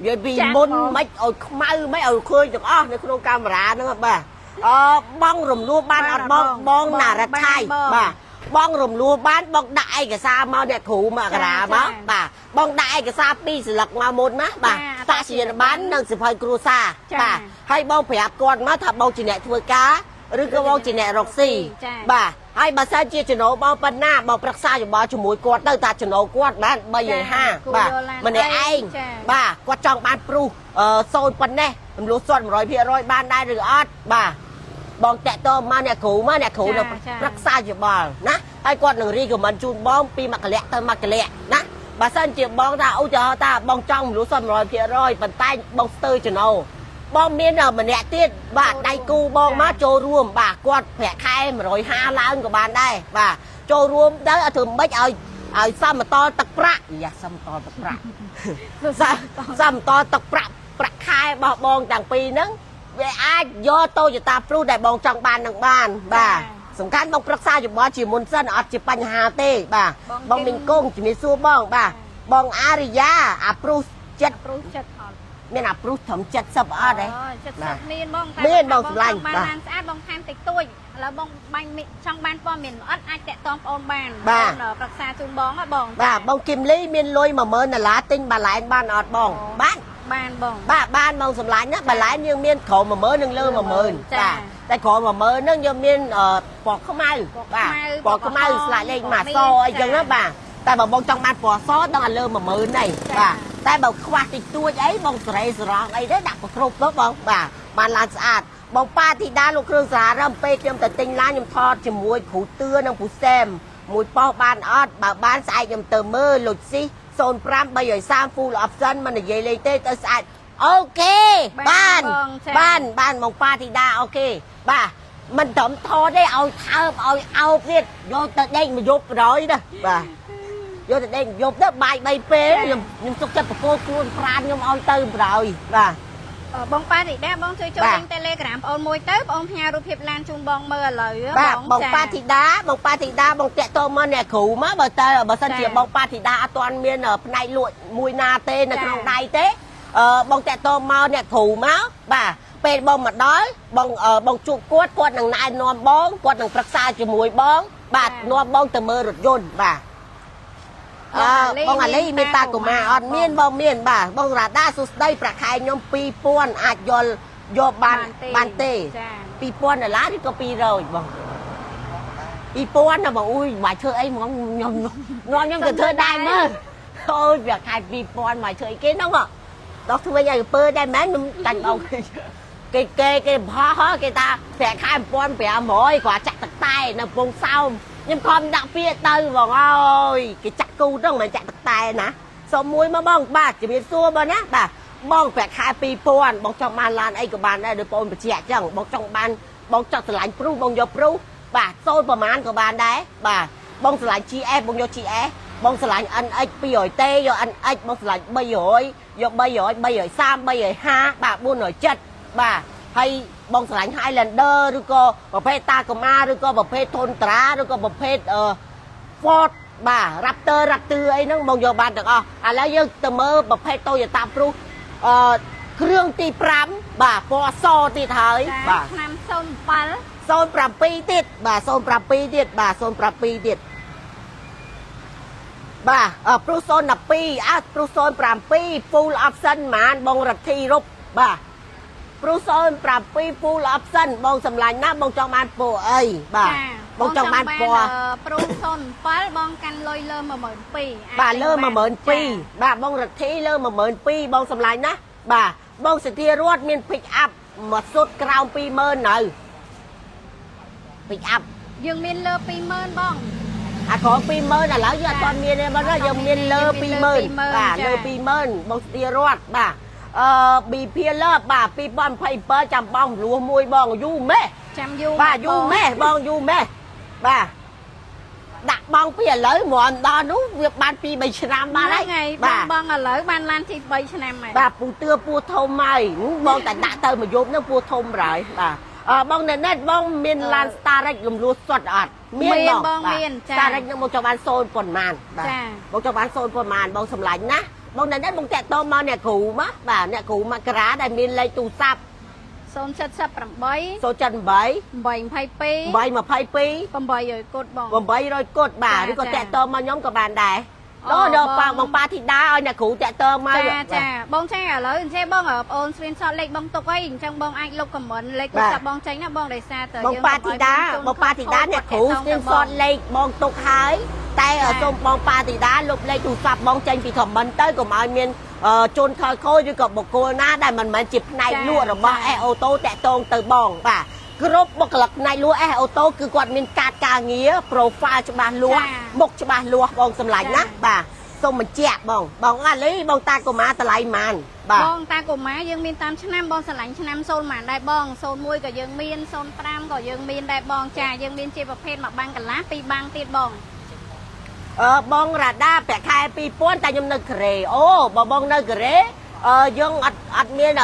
និយាយពីមុនមិនឲ្យខ្មៅមិនឲ្យឃើញទាំងអស់នៅក្នុងកាមេរ៉ាហ្នឹងបាទបងរំលោះបានអត់បងណារ៉ាថៃបាទបងរំលោះបានបងដាក់ឯកសារមកអ្នកគ្រូមករាមកបាទបងដាក់ឯកសារ2ស្លឹកមកមុនណាបាទតាក់សញ្ញាប័ណ្ណនិងសិភៅគ្រួសារបាទហើយបងប្រាប់គាត់មកថាបងជាអ្នកធ្វើការឬក៏បងជាអ្នករកស៊ីបាទហើយបើសិនជាចំណូលបងប៉ុណ្ណាបងប្រឹក្សាយោបល់ជាមួយគាត់ទៅថាចំណូលគាត់បាន350បាទម្នាក់ឯងបាទគាត់ចង់បានព្រុសសូនប៉ុណ្ណេះរំលោះសុទ្ធ 100% បានដែរឬអត់បាទបងតាក់តមកអ្នកគ្រូនឹងប្រឹក្សាយោបល់ណាហើយគាត់នឹងរីកមិនជូនបងពីមួយកលៈទៅមួយកលៈណាបើសិនជាបងថាឧទាហរណ៍ថាបងចង់រំលោះសុទ្ធ 100% ប៉ុន្តែបងស្ទើរចំណូលបងមានម្នាក់ទៀតបាទដៃគូបងមកចូលរួមបាទគាត់ប្រាក់ខែ150ឡើងក៏បានដែរបាទចូលរួមទៅឲ្យធ្វើម៉េចឲ្យសមតលទឹកប្រាក់យ៉ាសមតលទឹកប្រាក់សមតលទឹកប្រាក់ខែរបស់បងទាំងពីរហ្នឹងវាអាចយកតូយតាព្រុសដែលបងចង់បាននឹងបានបាទសំខាន់បងប្រឹក្សាយោបល់ជាមុនសិនអត់ជាបញ្ហាទេបាទបងមីងគង់ជំរាបសួរបងបាទបងអារិយាអាព្រុសចិត្តអត់មានអាព្រុសត្រឹម70អត់ទេ70មានបងតែមានបងសម្លាញ់បាទបានស្អាតបងថែមតិចតួចឥឡូវបងបាញ់ចង់បានព័ត៌មានអត់អាចតាក់ទងប្អូនបានប្រឹក្សាជូនបងហ៎បងបាទបងគឹមលីមានលុយ10000ដុល្លារទិញបន្លែបានអត់បងបានបងបាទបានបងសម្លាញ់ណាបន្លែយើងមានក្រោម10000និងលើ10000បាទតែក្រោម10000ហ្នឹងយើងមានពណ៌ខ្មៅបាទពណ៌ខ្មៅស្លាកលេខមកសអីចឹងណាបាទតែបើបងចង់បានពណ៌សដល់ឲ្យលើ10000នេះបាទតែបើខ្វះតិចតួចអីបងសេរីសរងអីទេដាក់ប្រគ្រប់ទៅបងបាទបានឡានស្អាតបងប៉ាធីតាលោកគ្រឿងសារ៉ារំពេលខ្ញុំទៅទិញឡានខ្ញុំថតជាមួយគ្រូតឿនិងគ្រូសែមមួយប៉ោះបានអត់បើបានស្អែកខ្ញុំទៅមើលលុចស៊ី05 330 full option មិននិយាយលេងទេទៅស្អាតអូខេបានបងប៉ាធីតាអូខេបាទមិនត្រឹមថតទេឲ្យថើបឲ្យអោបទៀតយកទៅដេកមកយប់ប្រយណាបាទយកទៅដេកយប់ទៅបាយ3ពេលខ្ញុំទុកចិត្តប្រគល់ខ្លួនប្រានខ្ញុំឲ្យទៅប្រយបាទបងប៉ាធីតាបងជួយចូលលេង Telegram បងអូនមួយទៅបងអូនផ្ញើរូបភាពឡានជូនបងមើលឥឡូវបងប៉ាធីតាបងតាក់ទងមកអ្នកគ្រូមកបើសិនជាបងប៉ាធីតាអត់ទាន់មានផ្នែកលក់មួយណាទេនៅក្នុងដៃទេបងតាក់ទងមកអ្នកគ្រូមកបាទពេលបងមកដល់បងជួបគាត់នឹងណែនាំបងគាត់នឹងប្រឹក្សាជាមួយបងបាទនាំបងទៅមើលរថយន្តបាទបងអាលីមានតាកុមារអត់មានបងមានបាទបងរ៉ាដាសួស្ដីប្រាក់ខែខ្ញុំ2000អាចយកបានទេ2000ដុល្លារឬក៏200បង2000ណាបងអ៊ុយមកធ្វើអីហ្មងខ្ញុំទៅធ្វើដែរមើលអូយប្រាក់ខែ2000មកធ្វើអីគេហ្នឹងដល់ធ្វើឲ្យពើដែរមែនខ្ញុំចាញ់បងគេបោះគេថាប្រាក់ខែ1500គាត់ចាក់ទឹកតែនៅពងសោមខ្ញុំខំដាក់ពាក្យទៅបងអើយគេចាក់គូហ្នឹងមិនចាក់ទឹកតែណាសុំមួយមកបងបាទជំរាបសួរបងណាបាទបងប្រាក់ខែ2000បងចង់បានឡានអីក៏បានដែរដោយបងបញ្ជាក់អញ្ចឹងបងចង់បានបងចង់ឆ្លាញ់ព្រុសបងយកព្រុសបាទសូលប្រមាណក៏បានដែរបាទបងឆ្លាញ់ GS បងយក GS បងឆ្លាញ់ NX 200T យក NX បងឆ្លាញ់300យក300 330 350បាទ470បាទហើយបងឆ្លាញ់ Highlander ឬក៏ប្រភេទតាកូម៉ាឬក៏ប្រភេទធុនត្រាឬក៏ប្រភេទFord bà raptor ấy nó mong vô bàn được à lấy dương từ mơ bập hay tôi giờ tạm pru krương tì pram bà po so tì thời bà năm xôn pal xôn pram pi tiết bà xôn pram pi tiết bà xôn pram pi tiết bà pru xôn là pi pru xôn pram pi full option mà bong rập thi rúp bà pru xôn pram pi full option bong sầm lạnh ná bong trong bàn po ấy bà bong trong bàn po pru xôn pal bong canh lôi lơ mà mượn pi bà lơ mà mượn pi bà bong rập thi lơ mà mượn pi bong sầm lạnh ná bà bong sự thi ruột miền pick up một suất crown pi mơn này pick up dương miền lơ pi mơn bong có pi mơn là lão giờ toàn miền này mà nó dùng miền lơ pi mơn bà lơ pi mơn bong sự thi ruột bà bị pia lơ bà pi bom pay per chăm bong lúa môi bong du mê chăm du bà du mê bong du mê bà đặt bong pia lấy mòn đó đúng việc ban pi bảy năm ba đấy bà bong là lấy ban lan thì bảy năm mày bà pu tưa pu thôm mày bong tại đã tơ mà giúp nó pu thôm rồi bà bong này nét bong miền lan starek lùm lúa sọt ọt miền bong miền starek nó một cho bán xôn quần màn bà một cho bán xôn quần màn bong sầm lạnh ná bong này nét bong tẹt to mà nè cụ má bà nè cụ mà cá đây miền lấy tù sạp xôn chất sập rầm bấy số chân bấy bày phay pi bấy mà phay pi bày rồi cột bong bấy rồi cột bà đi có tẹt to mà nhóm của bạn đây đó đâu bong pa thì đá ơi nè cụ tẹt to mà bong chơi ở lớn chơi bong ở ôn xuyên sọt lệch bong tục ấy trong bong anh lục cầm mận lệch sập bong tránh là bong đầy xa tới bong pa thì đá nè cụ xuyên sọt lệch bong tục hái tay ở trong bong pa thì đá lục lệch tụ sập bong tranh thì thầm mận tới của mọi miền chôn khơi khôi đi còn một cô na đây mình chụp này luôn rồi bong ô tô tẹt tôn từ bong bà group bọc lật này lúa ô tô cứ quạt miền cát cà nghĩa profile cho bà lúa bọc cho bà lúa bong sầm lạnh nát bà xong mình chẹt bong lấy bong ta của má ta lại màn bà bong ta của má dương miền tam năm bong sầm lạnh năm xôn màn đại bong xôn môi của dương miền xôn tam của dương miền đại bong trà dương miền chiaประเภทmà băng cả lá pi băng tiệt bong bong ra đa bẻ khai pi pon ta nhom nơi kề ô bong nơi kề dương ăn miên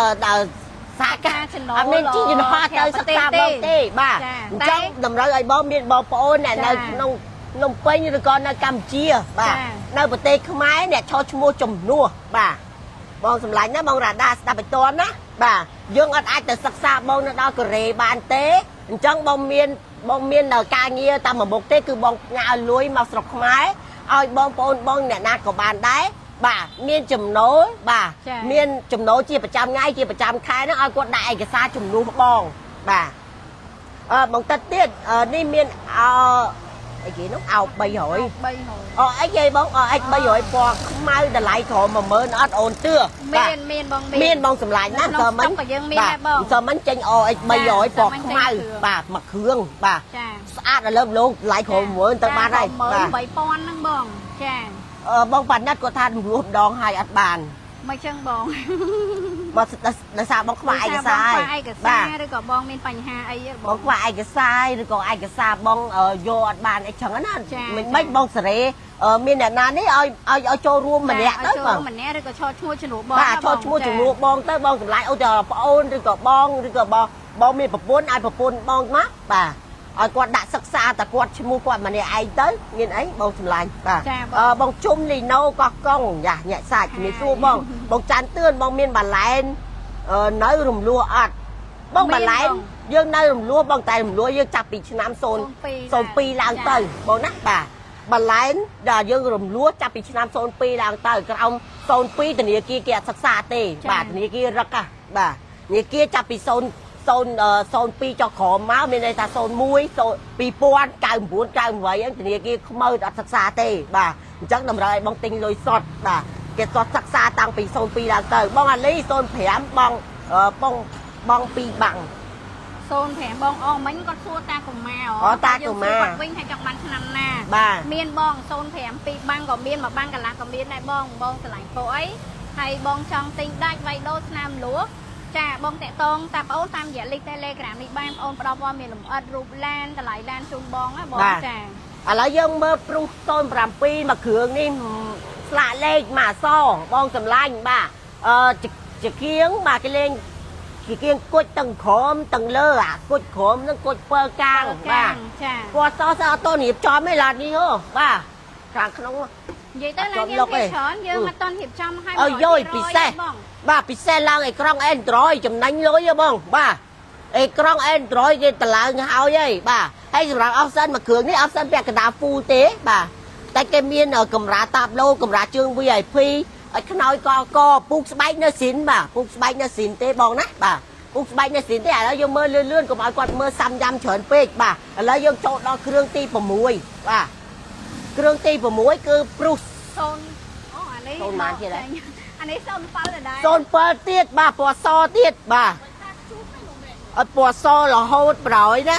xa cả anh nên chỉ nhìn hoa tới sắc xa bông tê bà trong đầm rồi bom miền bò pon này nơi nông pây như con nơi Campuchia bà nơi bờ tây không máy nè cho mua trồng nua bà bong sầm lạnh nó bong ra đa đa bạch toán á bà dương ăn ai từ sắc xa bong nó đo kề bàn tế trong bong miền ở ca nghe ta mà một tế cứ bong ngao lúi màu sọc máy ơi bong nè na của bàn đấy bà miên chùm nối bà miên chùm nối chia 100 ngày chia 100 khai nó ai quật đại cái xa chùm nối bong bà bong tất tiết đi miên cái gì nó ảo bay hỏi ấy dây bong ấy bay hỏi bò không mai đã lại thọ mà mới nó ổn chưa miên bong sầm lại nát giờ mấy bà giờ mấy tranh ấy bay hỏi bò không mai bà mặc hương bà sát là lớp luôn lại thọ mới tới ba đây bà bong bàn nát của than rùa đòn hai ắt bàn mấy chân bong mà là sao bong không ai cái sai bà rồi có bong miền Pành Hà ấy bong không ai cái sai rồi còn ai cái sai bong vô ắt bàn ấy chẳng á mình mấy bong sợi miền này nè ấy cho ruộng mình nè tới mà mình nè rồi có cho chua cho bong bà cho chua cho ruộng bong tới bong lại ôi trời ôn rồi có bong miền bập ai bập bong mắt bà quạt đã sắc xa ta quạt mua quạt mà này ai tới nhìn ấy bông sầm lạnh bông chung lì nâu có con dạ nhẹ sạch mình xua bông chán tươn bông miên bà lạnh nói rùm lúa ạt bông bà lạnh dương nơi rùm lúa bông tay rùm lúa dương chặt bị nam xôn pi lang tới bông nát bà lạnh là dương rùm lúa chặt bị nam xôn pi lang tới cái ông xôn pi từ này kia sắc xa tê bà từ này kia rắc à bà này kia chặt bị xôn pi cho khổ máu bên đây ta xôn muối pi pon cài muốn cài vậy anh thì kia không mơ đặt sắc xa tê bà chắc nằm rồi bong tinh lôi sọt bà cái sọt sắc xa tăng pi xôn pi đang tới bong anh lấy xôn phèm bong pi bằng xôn phèm bong o mấy con xua ta cùng mà ta cùng mà vinh hay trong bánh năm nè bà miên bong xôn phèm pi băng còn miên mà băng cả lá còn miên này bong từ lạnh phố ấy hay bong trong tinh đai vay đô nam lúa trà bong tẹt tông tạp ấu tam giả lịch telegram đi ban ôn pro qua miền lục ớt rụp lan cả lại lan trung bong á bong trà lại dân mơ pru tôn làm pi mà cường đi lạ lên mà so bong sầm lanh bà chỉ kiếng mà cái lên chỉ kiêng cột tầng khóm tầng lơ cột khóm nó cột pơ càng bà qua so tôi nhịp cho mấy lần đi hô bà ខាងក្នុង និយាយទៅឡើងយើងភាគច្រើនយើងអត់តន់រៀបចំឲ្យ អើយយពិសេសបាទពិសេសឡើងអេក្រង់ Android ចំណេញលុយហ៎បងបាទអេក្រង់ Android គេតម្លើងហើយហីបាទហើយសម្រាប់ option មួយគ្រឿងនេះ option ពាក់កណ្ដាល full ទេបាទតែគេមានកម្រាតាប់ឡូកម្រាជើង VIP ឲ្យខ្នើយកកពូកស្បែកនៅស៊ីនបាទពូកស្បែកនៅស៊ីនទេបងណាបាទពូកស្បែកនៅស៊ីនទេឥឡូវយើងមើលលឿនកុំឲ្យគាត់មើលសាំយ៉ាំច្រើនពេកបាទឥឡូវយើងចូលដល់គ្រឿងទី6បាទគ្រឿងទី6គឺ Bruce សូនអូអានេះសូនបានទៀតអានេះសូន7ដដែលសូន7ទៀតបាទពណ៌សទៀតបាទអត់ពណ៌សរហូតប្រយណា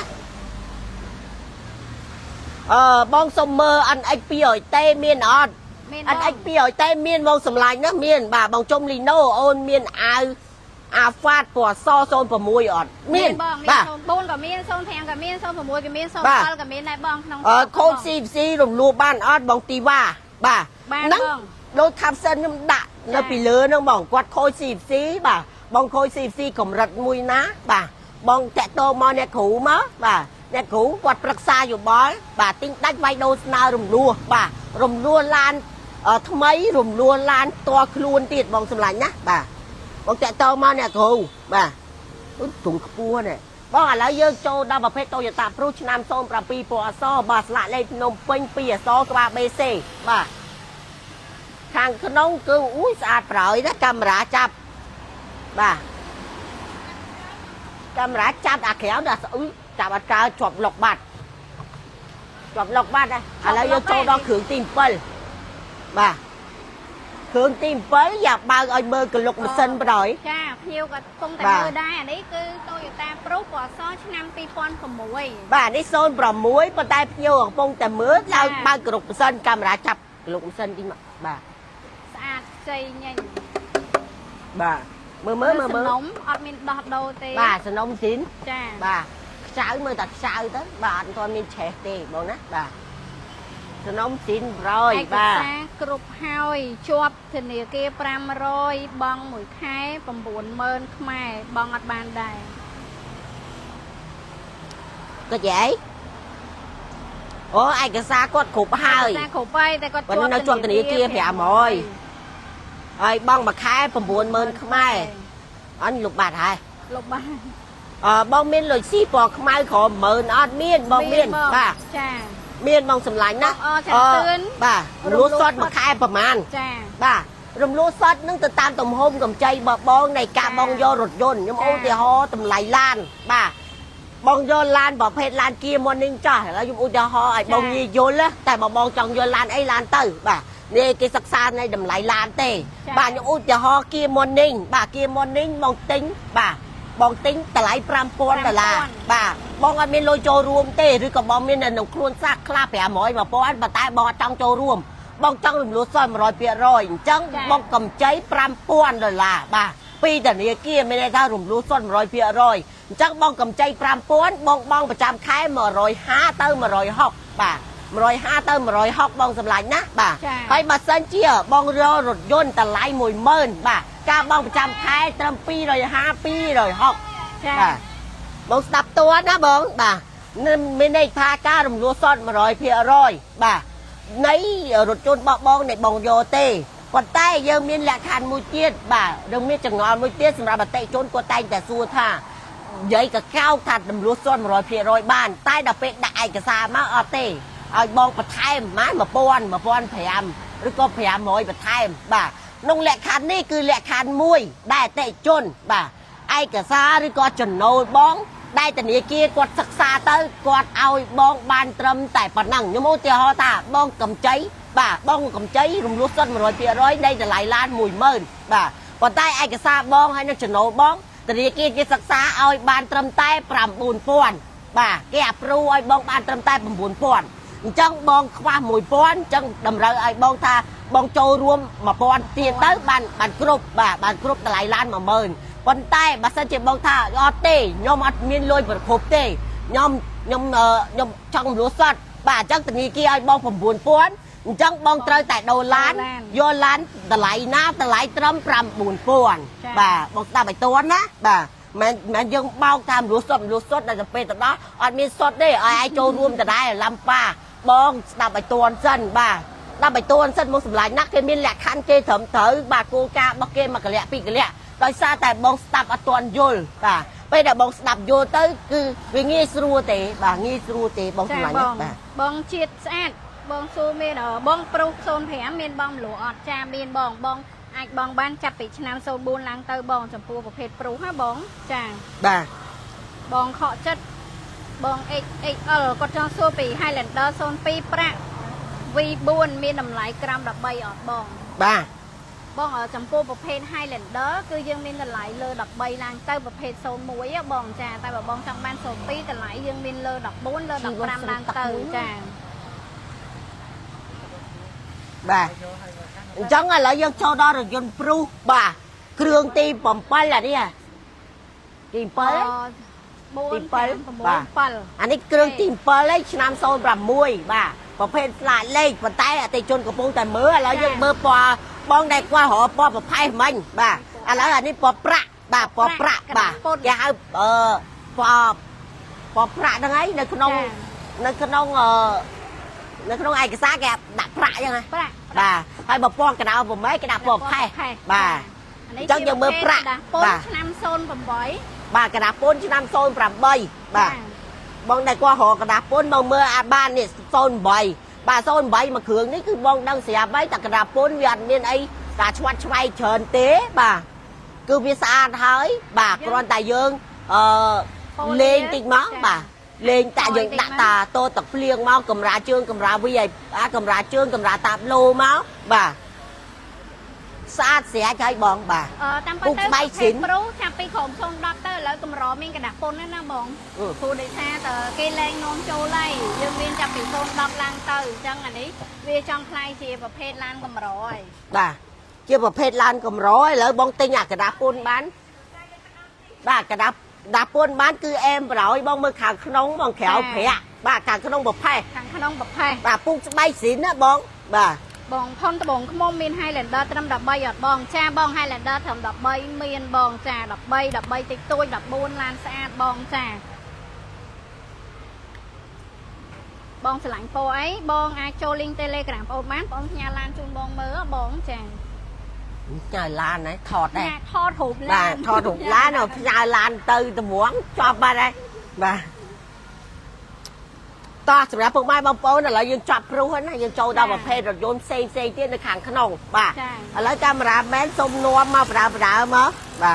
បងសុំមើល NX 200ទេមានអត់ NX 200ទេមានបងសម្លាញ់ណាមានបាទបងជុំលីណូអូនមានអាវអាហ្វាតពណ៌ស06អត់មានបាទ04ក៏មាន05ក៏មាន06ក៏មាន07ក៏មានដែរបងក្នុងខូដ CFC រំលោះបានអត់បងទីវ៉ាបាទហ្នឹងដូចខាប់សិនខ្ញុំដាក់នៅពីលើហ្នឹងបងគាត់ខូដ CFC បាទបងខូច CFC កម្រិតមួយណាបាទបងតាក់ទងមកអ្នកគ្រូមកបាទអ្នកគ្រូគាត់ប្រឹក្សាយោបល់បាទទិញដាច់វាយដូរស្នើរំលោះបាទរំលោះឡានថ្មីរំលោះឡានផ្ទាល់ខ្លួនទៀតបងសម្លាញ់ណាបាទបងតាក់ទងមកអ្នកគ្រូបាទទុំខ្ពស់នេះបងឥឡូវយើងចូលដល់ប្រភេទ Toyota Prius ឆ្នាំ07ពណ៌អសបាទស្លាកលេខភ្នំពេញ2អសក្បាល BC បាទខាងក្នុងគឺអូយស្អាតប្រហើយណាកាមេរ៉ាចាប់បាទកាមេរ៉ាចាប់អាក្រៅដល់អ៊ុយចាប់អត់កើជាប់លុកបាត់ជាប់លុកបាត់ឥឡូវយើងចូលដល់គ្រឿងទី7បាទគ្រឿងទី7យ៉ាបើកឲ្យមើលកលុកម៉ាស៊ីនប្រហើយចាភ្ញៀវក៏កំពុងតែមើលដែរអានេះគឺ Toyota Prius ពណ៌អសឆ្នាំ2006បាទនេះ06ប៉ុន្តែភ្ញៀវកំពុងតែមើលឡើងបើកកលុកម៉ាស៊ីនកាមេរ៉ាចាប់កលុកម៉ាស៊ីនទីបាទស្អាតជ័យញញបាទមើលសំណុំអត់មានដោះដូរទេបាទសំណុំស៊ីនចាបាទខ្ចៅមើលតែខ្ចៅទៅបាទអត់ទាន់មានឆេះទេបងណាបាទសំណុំស៊ីន100បាទឯកសារគ្រប់ហើយជាប់ធនាគារ500បង់មួយខែ90000ខ្មែរបង់អត់បានដែរគាត់និយាយអូឯកសារគាត់គ្រប់ហើយឯកសារគ្រប់ហើយតែគាត់ជាប់ធនាគារ500ហើយបង់មួយខែ90000ខ្មែរអញលុបបាត់ហើយលុបបាត់បងមានលុយស៊ីពណ៌ខ្មៅក្រ10000អត់មានបងមានបាទចាមានបងសម្លាញ់ណាចាទឿនបាទរំលោះសតមួយខែប្រហែលចាបាទរំលោះសតនឹងទៅតាមទំហំកម្ចីបងនៃការបងយករថយន្តខ្ញុំឧទាហរណ៍តម្លៃឡានបាទបងយកឡានប្រភេទឡានគៀមុននេះចាស់ឥឡូវខ្ញុំឧទាហរណ៍ឲ្យបងងាយយល់តែបងចង់យកឡានអីឡានទៅបាទនេះគេសិក្សានៃតម្លៃឡានទេបាទខ្ញុំឧទាហរណ៍គៀមុននេះបាទគៀមុននេះបងទិញបាទបងទិញតម្លៃ5000ដុល្លារបាទបងអត់មានលុយចូលរួមទេឬក៏បងមាននៅក្នុងខ្លួនសាក់ខ្លះ500 1000ប៉ុន្តែបងអត់ចង់ចូលរួមបងចង់រំលោះសល់ 100% អញ្ចឹងបងកម្ចី5000ដុល្លារបាទពីធនាគារមានន័យថារំលោះសល់ 100% អញ្ចឹងបងកម្ចី5000បងប្រចាំខែ150ទៅ160បាទ150ទៅ160បងសម្លាញ់ណាបាទហើយបើសិនជាបងរករថយន្តតម្លៃ10000បាទការបងប្រចាំខែត្រឹម250 260ចាបងស្ដាប់តួណាបងបាទមានន័យថាការរំលោះសត 100% បាទនៃរថយន្តរបស់បងនៃបងយកទេប៉ុន្តែយើងមានលក្ខខណ្ឌមួយទៀតបាទយើងមានចង្អុលមួយទៀតសម្រាប់អតិថិជនគាត់តែងតែសួរថានិយាយកកោថារំលោះសត 100% បានតែដល់ពេលដាក់ឯកសារមកអត់ទេឲ្យបងបន្ថែមម៉ាន1000 1500ឬក៏500បន្ថែមបាទក្នុងលក្ខខណ្ឌនេះគឺលក្ខខណ្ឌមួយដែលអតិថិជនបាទឯកសារឬក៏ចំណូលបងដែលធនាគារគាត់សិក្សាទៅគាត់ឲ្យបងបានត្រឹមតែប៉ុណ្ណឹងខ្ញុំឧទាហរណ៍ថាបងកម្ចីបាទបងកម្ចីរំលោះសុទ្ធ 100% នៃតម្លៃឡាន10000បាទប៉ុន្តែឯកសារបងហើយនឹងចំណូលបងធនាគារគេសិក្សាឲ្យបានត្រឹមតែ9000បាទគេអាប់រូឲ្យបងបានត្រឹមតែ9000អញ្ចឹងបងខ្វះ1000អញ្ចឹងតម្រូវឲ្យបងថាបងចូលរួម1000ទៀតទៅបានគ្រប់បាទបានគ្រប់តម្លៃឡាន10000ប៉ុន្តែបើសិនជាបងថាអត់ទេខ្ញុំអត់មានលុយប្រភពទេខ្ញុំចង់រស់សតបាទអញ្ចឹងធនាគារឲ្យបង9000អញ្ចឹងបងត្រូវតែដូរឡានយកឡានតម្លៃណាតម្លៃត្រឹម9000បាទបងស្ដាប់ឲ្យតន់ណាបាទមិនយើងបោកតាមរស់សតដល់ទៅពេលទៅដល់អត់មានសតទេឲ្យឯងចូលរួមដដែលឡាំប៉ាបងស្ដាប់ឲ្យតន់សិនបាទ đa bài tôn sân một sầm lại nát cái miên lẹ khăn kê thẩm thở bà cô ca bắc kê mà cái lẹ pi cái lẹ đòi xa tại bong stop ở toàn vô bà bây giờ bong stop vô tới cứ vì nghi sưu tế bà nghi sưu tế bong sầm lại nát bà bong chiết sát bong xu miên ở bong pro xôn phẻ miên bong lụa ọt cha miên bong ai bong ban chặt bị nam xôn buôn lang tơ bong chấm pua của phết pro ha bong chàng bà bong khọ chất bong XXL có cho xua bị Highlander xôn pi pra vì buôn miên nằm lại gram đập bay ọt bong bà bong ở chấm pua của phết Highlander cứ dương miên lại lơ đập bay lang tơ của phết xôn muối á bong chàng tay bảo bong trong ban xôn piแต่lại dương miên lơ đập 4 lơ đập 5 lang tơ chàng bà chẳng là lợi dân cho đó rồi dân pru bà kêu tim bầm bay là đi à tim bay tim bay bà anh ấy kêu tim bay lấy năm sau làm muối bà và phê lại lên và tay tay chôn của bông tay mưa là dân bơ bò bong đây qua họ bò và phay mình bà anh nói là đi bò prạ bà bò prạ bà cái hai bò prạ đang ấy nơi con ông nơi con ai cái xác kìa đặt prạ chứ này bà hay bò bò cái nào bò mấy cái đạp bò phay bà chẳng dân bơ prạ bà năm xôn bầm bói bà cái đạp 4 năm xôn bầm bay bà bong đây qua họ cái đạp 4 màu mưa à ba này xôn bay bà xôn bay mà khưởng đấy cứ bong đang xẻ bay tại cái đạp 4 việt miền ấy cả choát choay trơn tế bà cứ biết xa thôi bà con tài dương lên tình máu bà lên tại dựng đã tà tô tập liên máu cầm ra chương cầm ra bây giờ cầm ra chương cầm ra tạp lô máu bà xa xẻ cho bong bà cục bay xịn chạm pi khổng xôn đọc tới lợi cầm rõ mình cái đặc phôn đó nè bong phụ để xa tờ cây lên nôn châu lây dương viên chạm pi xôn đọc lang từ chân là đi vì trong play chia và phê lan cầm rõ bà chia và phê lan cầm rõ lợi bong tinh à cái đặc phôn bán bà cái đạp buôn bán cứ em rồi bông mơ khẳng nông bông khéo khẽ bà khẳng nông bọc phay bà phun bay xịn á bông bà bông phong bông có môn miên Highlander tâm đập bay giọt bông cha bông Highlander thầm đập bay miên bông trà đập bay tích tôi đập buôn lan xa bông trà bông sẽ lạnh phố ấy bông ai cho link telegram bông bán bông nhà lan chung bông mơ bông trà trời lan này thọt đây thọt hụt lan thọt hụt lá nào trời lan từ từ muốn cho ba đây bà toสำหรับพวกไม้บางปูน่ะเรายังจับรู้นะยังโจดาวประเภทรถยนต์เซ็งที่ในขังขนมบ่าแล้วกำราแม้นสมนวมมาปรามั้งบ่า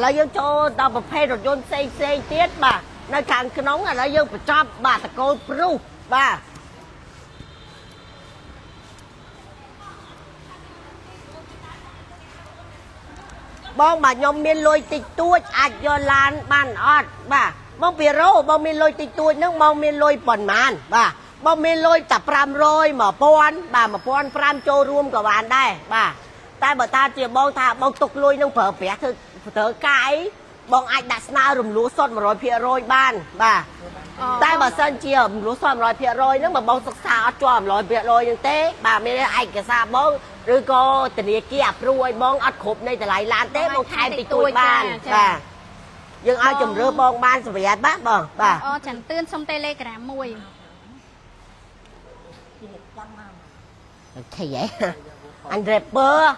แล้วยังโจดาวประเภทรถยนต์เซ็งที่บ่าในขังขนมแล้วยังประจับบ่าตะโกนปรุบ่าบองบ่ายมมีลอยติดตัวอาจยลานบ้านอดบ่าบองเปียโรบองมีลอยติดตัวนึกบองมีลอยปอนมันบ่าบองมีลอยจับปรามโรยหมอปอนบ่าหมอปอนปรามโจรวมกับวานได้บ่าแต่บ่ตาเจียบองท่าบองตกลอยนึงเผลอเปียคือเถอไก่บองอาจดัชนารุมรู้สดมา100 เพียโรยบ้านบ่าแต่บ่เส้นเจียมรู้สด100 เพียโรยนึกบ่บองศึกษาจอม100 เพียโรยยังเต้บ่าไม่ได้ไอ้กระซาบองหรือก็ตะเนียเกียบรวยบองอัดขบในแต่หลายล้านเต้บองไทยไปตัวบ้านบ่ายังเอาจมเรือบองบ้านสวีทบ้าบองบ่าฉันตื่นส่งเตเลกรามมวยใช่ไหมอันเรปเปอร์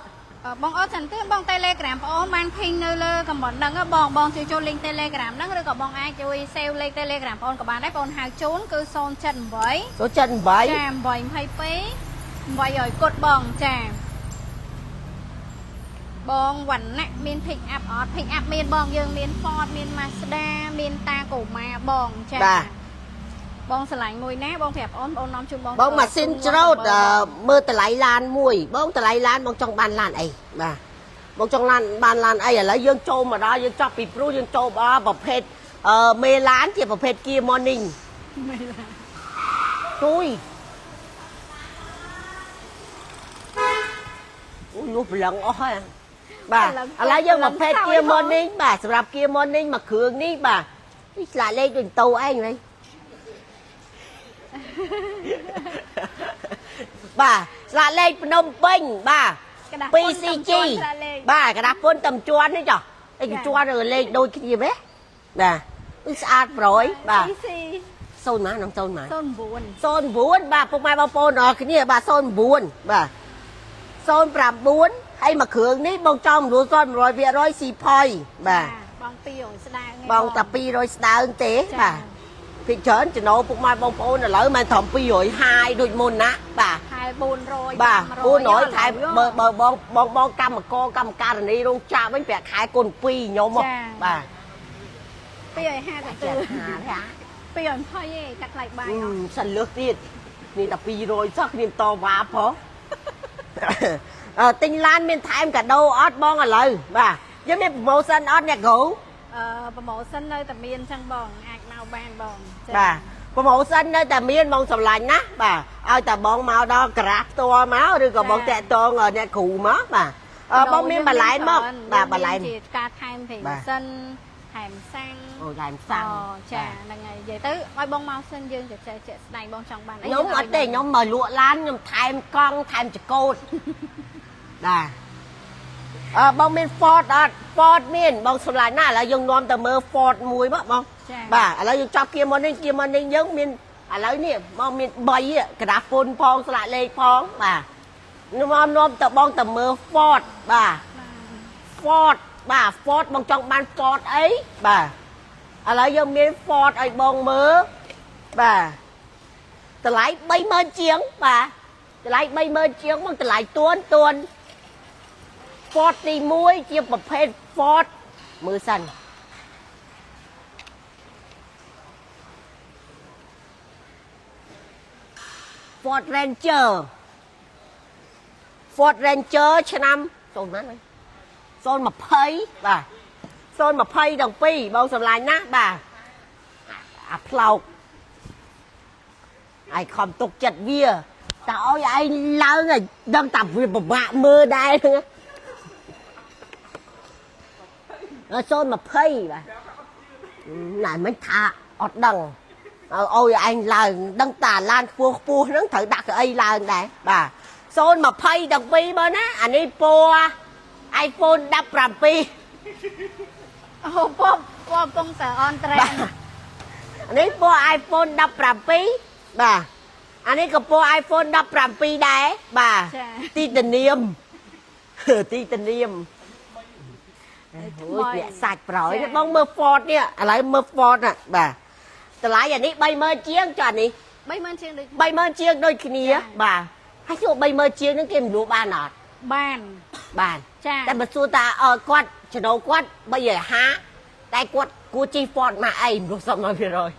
บองฉันตื่นบองเตเลกรามบองมันพิงเนอร์กับบ่ดังก็บองช่วยโจลิงเตเลกรามนั่งหรือกับบองไอช่วยเซลเลเตเลกรามบองกับบ้านได้บองหาโจนคือโซนจันบ่อยโซนจันบ่อยแจมบ่อยไม่เป๊ะบ่อยกดบองแจมบองหวันน่ะมีนพิกอัพพิกอัพมีนบองยังมีนฟอร์ดมีนมาสด้ามีนตาโกมาบองแจมบองสลายมวยนะบองแถบอ้อมบองน้องชุมบองมาซินเจ้าเมื่อแต่หลายล้านมวยบองแต่หลายล้านบองจองบ้านล้านไอ้บ่าบองจองล้านบ้านล้านไอ้อะไรยังโจมาได้ยังจับปีปรูยังโจบ้าประเภทเมล้านที่ประเภทเกียร์มอร์นิ่งตุ้ยลูกหลังอ้อยบ่าอะไรยังประเภทเกียร์มอร์นิ่งบ่าสำหรับเกียร์มอร์นิ่งมาคืนนี่บ่าที่หลายเลขเป็นโตไอ้ไงบ่าหลายเลขเป็นนมเป้งบ่าปีซีจีบ่ากระดาษพ่นตำจวนนี่จ้ะไอ้จวนเลยเลขโดยกี่เบ้บ่าอึสอาดปล่อยบ่า Xôn má nông xôn má. Xôn 4 bà phục mai bao pôn ở cái này bà xôn 4 bà. Xôn 4 hay mà khưởng ní bông trong luôn xôn rồi việc rồi xì phơi bà. Bong pi rồi đa. Bông tập pi rồi đa ứng tế bà. Thì chớn cho nó phục mai bông pôn là lỡ mà thầm pi rồi 2 đôi môn ná bà. 2 4 rồi. Bà cô nói thay bông cam mà co cam ca rồi đi luôn cha bánh bẹt hai con pi nhau một bà. Pi rồi 2 từ từ. Pi rồi thôi vậy chắc lại bài. Sẵn lướt tiết. Nên tập pi rồi chắc niềm to vá phó. Tinh lan miền Thái em cả đâu ót bong ở lời bà. Giống như màu xanh ót nhạc gấu. Màu xanh nơi tầm miên sang bòn ạc nào bàn bòn. Bà màu xanh nơi tầm miên bong sầm lạnh á bà. Ôi tầm bong màu đó crap to máu rồi còn bong tẹ to ngờ nhạc khủ má bà. Bong miên bà lại mốc bà lại. Ca tham thì xanh hàm sang. Ôi làm sang. Chà là ngày vậy tới ôi bong màu xanh dương chạy đầy bong trong bàn. Nhóm ở đây nhóm mời lụa lan nhóm tham con tham cho cô. Đà. Bong miên Ford miên bong sầm lại nà là dùng nôm tờ mơ Ford mùi bác bong. Bà là dùng cho kia môn ninh giống miên lấy nè bong miên bay cái đá phun phong sầm lại lên phong bà. Nôm tờ bong tờ mơ Ford bà. Ford bà Ford bong trong ban Ford ấy bà. Lấy dùng miên Ford ấy bong mơ bà. Tờ lấy bay mơn chiếng bà. Tờ lấy bay mơn chiếng bong tờ lấy tuôn. Ford đi muối chia một phê Ford mưa xanh. Ford Ranger cho năm xôn má này. Xôn mà phây bà. Xôn mà phây đồng pi bông sầm lại ná bà. Lọc. Ai không tục chật vía. Trời ơi anh lâu rồi đang tập việc một bạn mơ đây nữa. Xôn mà phây bà. Này mới thả ọt đằng. Ôi anh là đăng tà lan pua nó thử đặt ở là này bà. Xôn mà phây đồng pi bên á. Anh ấy pua iPhone đắp rằm pi. Bông tờ on trend. Anh ấy pua iPhone đắp rằm pi bà. Anh ấy có pua iPhone đắp rằm pi đấy bà. Titanium. Titanium. Ôi mẹ sạch rồi nó bông mơ Ford nè lấy mơ Ford nè bà. Từ lại giờ ní bay mơ chiếng cho anh đi. Bay mơ chiếng đôi khi á bà. Hay chỗ bay mơ chiếng nó kìm lúa bàn ọt. Bàn. Tại bà xua ta quát cho đâu quát bây giờ há. Tại quát cô chi Ford mà ai rồi xong nói về rồi.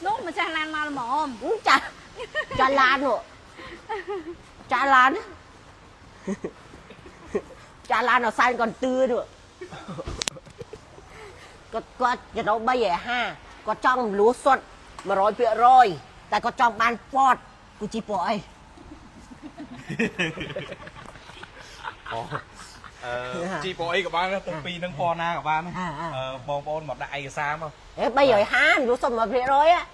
Lúc mà cha lan mà mồm. Cha lan rồi. Cha lan á. Cha lan nó xanh còn tươi được. Có cho đâu bây giờ ha. Có trong lúa xuân mà rồi việc rồi. Tại có trong ban Ford của chị bộ ấy. Chị bộ ấy của bạn đó, từ pi nâng Ford na của bạn bong bôn một đại xa không? Bây giờ ha lúa xuân mà việc rồi á.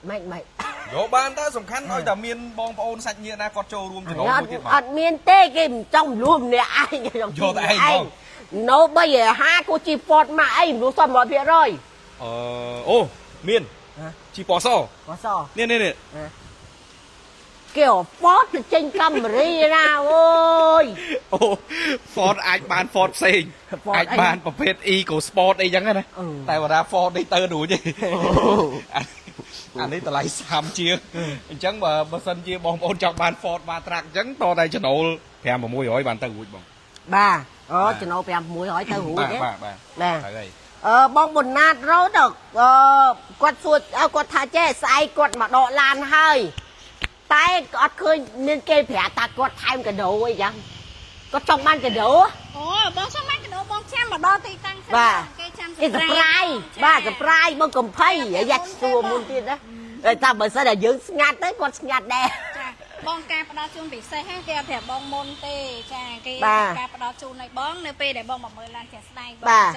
Mày Dỗ bạn ta sủng khăn nói là miền bong bôn sạch như na con trâu luôn thì nó miền tê kim trong luôn nè ai vô tại anh nó bây giờ ha cô chị Ford mà anh lúa xuân mà việc rồi. Ô miền chị bỏ so nè kiểu Ford trên Camry nào ơi. Ford anh bán Ford xinh anh bánประเภท Eco Sport ấy chẳng này tại mà ra Ford đi tơ đủ chứ anh ấy lại xàm chia chẳng mà sân chia bong bôn trong bán Ford mà trạc chẳng to đây cho nó thèm mà mua hỏi bán tơ hụt bong bà cho nó thèm mua hỏi tơ hụt đấy nè bong bồn nát rốt được quạt suốt quạt thà che sai quạt mà đọ lan hơi tay quạt khơi nên kê phẻ ta quạt thay cái đồ ấy chẳng có trong ban cái đồ bong trong ban cái đồ bong xem mà đo thì tăng bà cái surprise bong cầm phay ở giặt xua muôn tiền đó rồi ta bởi sao là dưỡng ngạt tới con ngạt đè bong ca đo chuông bị xe hát keo thẻ bong môn tê cái ca đo chuông này bong nơi pe để bong mà mới lan chè style bà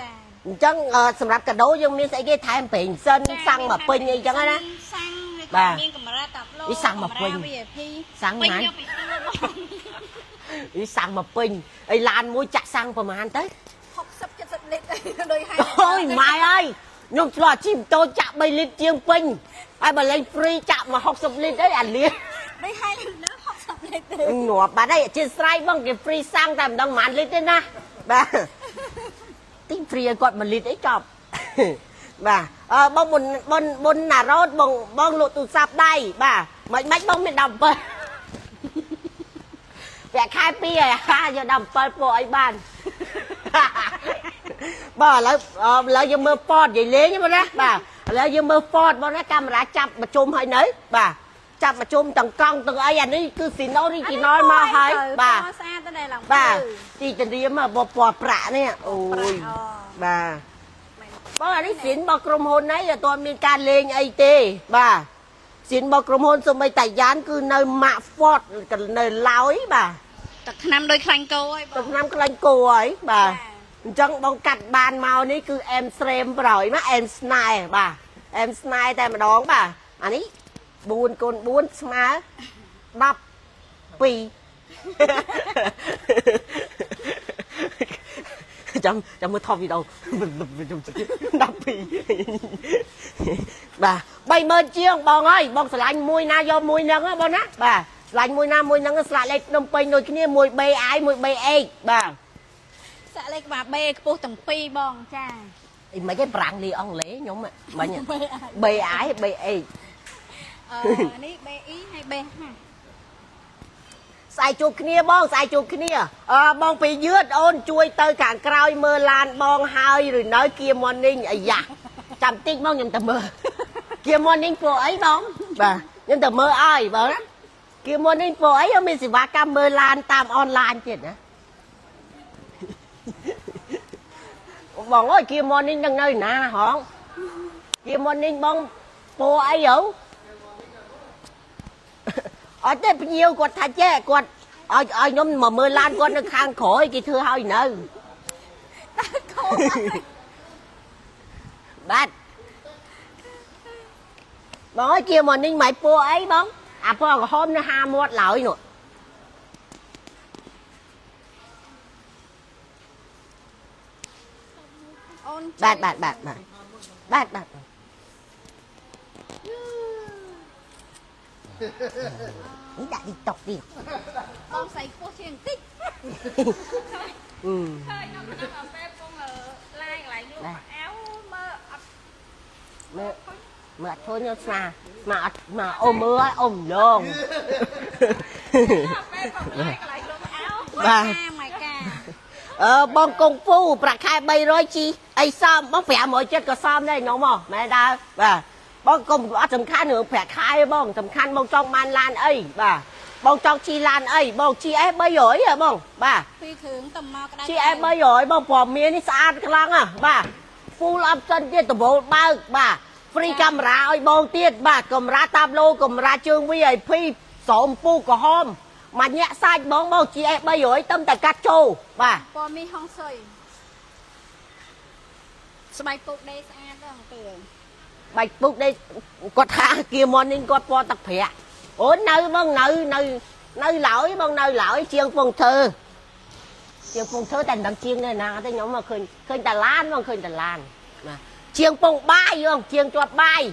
chẳng sầm rạp cả đấu nhưng miếng sẽ cái thay bình sân xăng mà pin như chẳng á bà đi xăng mà pin xăng mà đi xăng mà pin ấy lan muối chặt xăng mà ăn tới đôi hai ôi mày ơi nhung lo chim tôi chạm 3 lít chiên pin ai mà lên free chạm mà 60 lít đấy ăn liền đôi hai nữa học tập lên từ ngọt bà đây ở trên slide băng cái free sang tầm đang màn lít đấy na bà tính free còn 1 lít ấy chọc bà bông bồn nà rốt bông lộ tụ sạp đây bà mạch bông mình đầm bơi vẽ khai pi à giờ đầm bơi bộ ấy bàn bà lấy giờ mơ phọt vậy lấy nhưng mà đó bà lấy giờ mơ phọt bà nó camera chụp mà chôm hơi nấy bà chụp mà chôm từng con từng ai anh ấy cứ xin nói đi chỉ nói mà hay bà bà đi chân đi mà bò bạ nè ôi bà bà đi xin bò crom hôn nấy là tôi mình can lên ai tê bà xin bò crom hôn xong bây tài gián cứ nơi mạ phọt nơi láo bà tập năm đôi khanh cô ấy tập năm cái lanh cô ấy bà chẳng bông cắt bàn màu ní cứ em xem rồi má em snai bà em snai tay mà đón bà anh ấy buồn con buồn má đập pì chẳng mới thọc gì đâu đập pì bà bay mơn chiêng bông ơi bông sẽ lạnh mùi na do mùi nâng á bông á bà lạnh mùi nâng sẽ lại nông pin rồi kia mùi bê ái mùi bê ê bà sẽ lấy bà bê cô tầm pi bong cha mấy cái rạng li ông lễ nhóm ạ mấy nhỉ bê ái bê ê ní bê ý hay bê ha xài chuột kia bong xài chuột kia bong bị dướt ôn chui tới cảng cào mơ lan bong hai rồi nói kia morning ấy dạ chăm tin bong nhưng tầm mơ kia morning phố ấy bong bà nhưng tầm mơ ai bong kia morning phố ấy ông mình sẽ va cam mơ lan tam online chuyện á bong ơi kia morning đang nơi nà hỏng kia morning bong phố ấy hữu ở đây nhiều quạt thay chế quạt ở nhóm mà mưa lan quạt nó khang khỏi cái thưa hơi nữa bát bong ơi kia morning mày phố ấy bong à phố hôm nó ha một lợi nữa bát đã đi tọc đi con xài cô xiên tích ừ thôi nó ở phép con lai lại luôn áo mưa thôi nhá mà ôm mưa ôm luôn bà bong công phu bạc khai bay rồi chi ai xóm bong phẻ mỗi chết có xóm đây nó mà mẹ đã bà bong công ở tầm khăn nữa phẻ khai bong tầm khăn bong trong man lan ấy bà bong trong chi lan ấy bong chi ấy bay rồi à bong bà chi ấy bay rồi bong bỏ miếng đi xa cái lăng à bà full option trên tầm bộ ba bà free camera ơi bong tiền bà camera tam lô camera chương VIP sổ phu của hôm mà nhẹ sai bong bong chị em bây giờ tâm tại cắt trâu bà bò mi hong sơi sài phục đây xa đó từ bạch phục đây có thả kia morning có po tập phẹ ủa nơi bong nơi lỗi bong nơi lỗi chiên phong thơ thành đằng chiên này nào thế nhóm mà khơi Đà Lan bong khơi Đà Lan mà chiên phong bay không chiên cho bay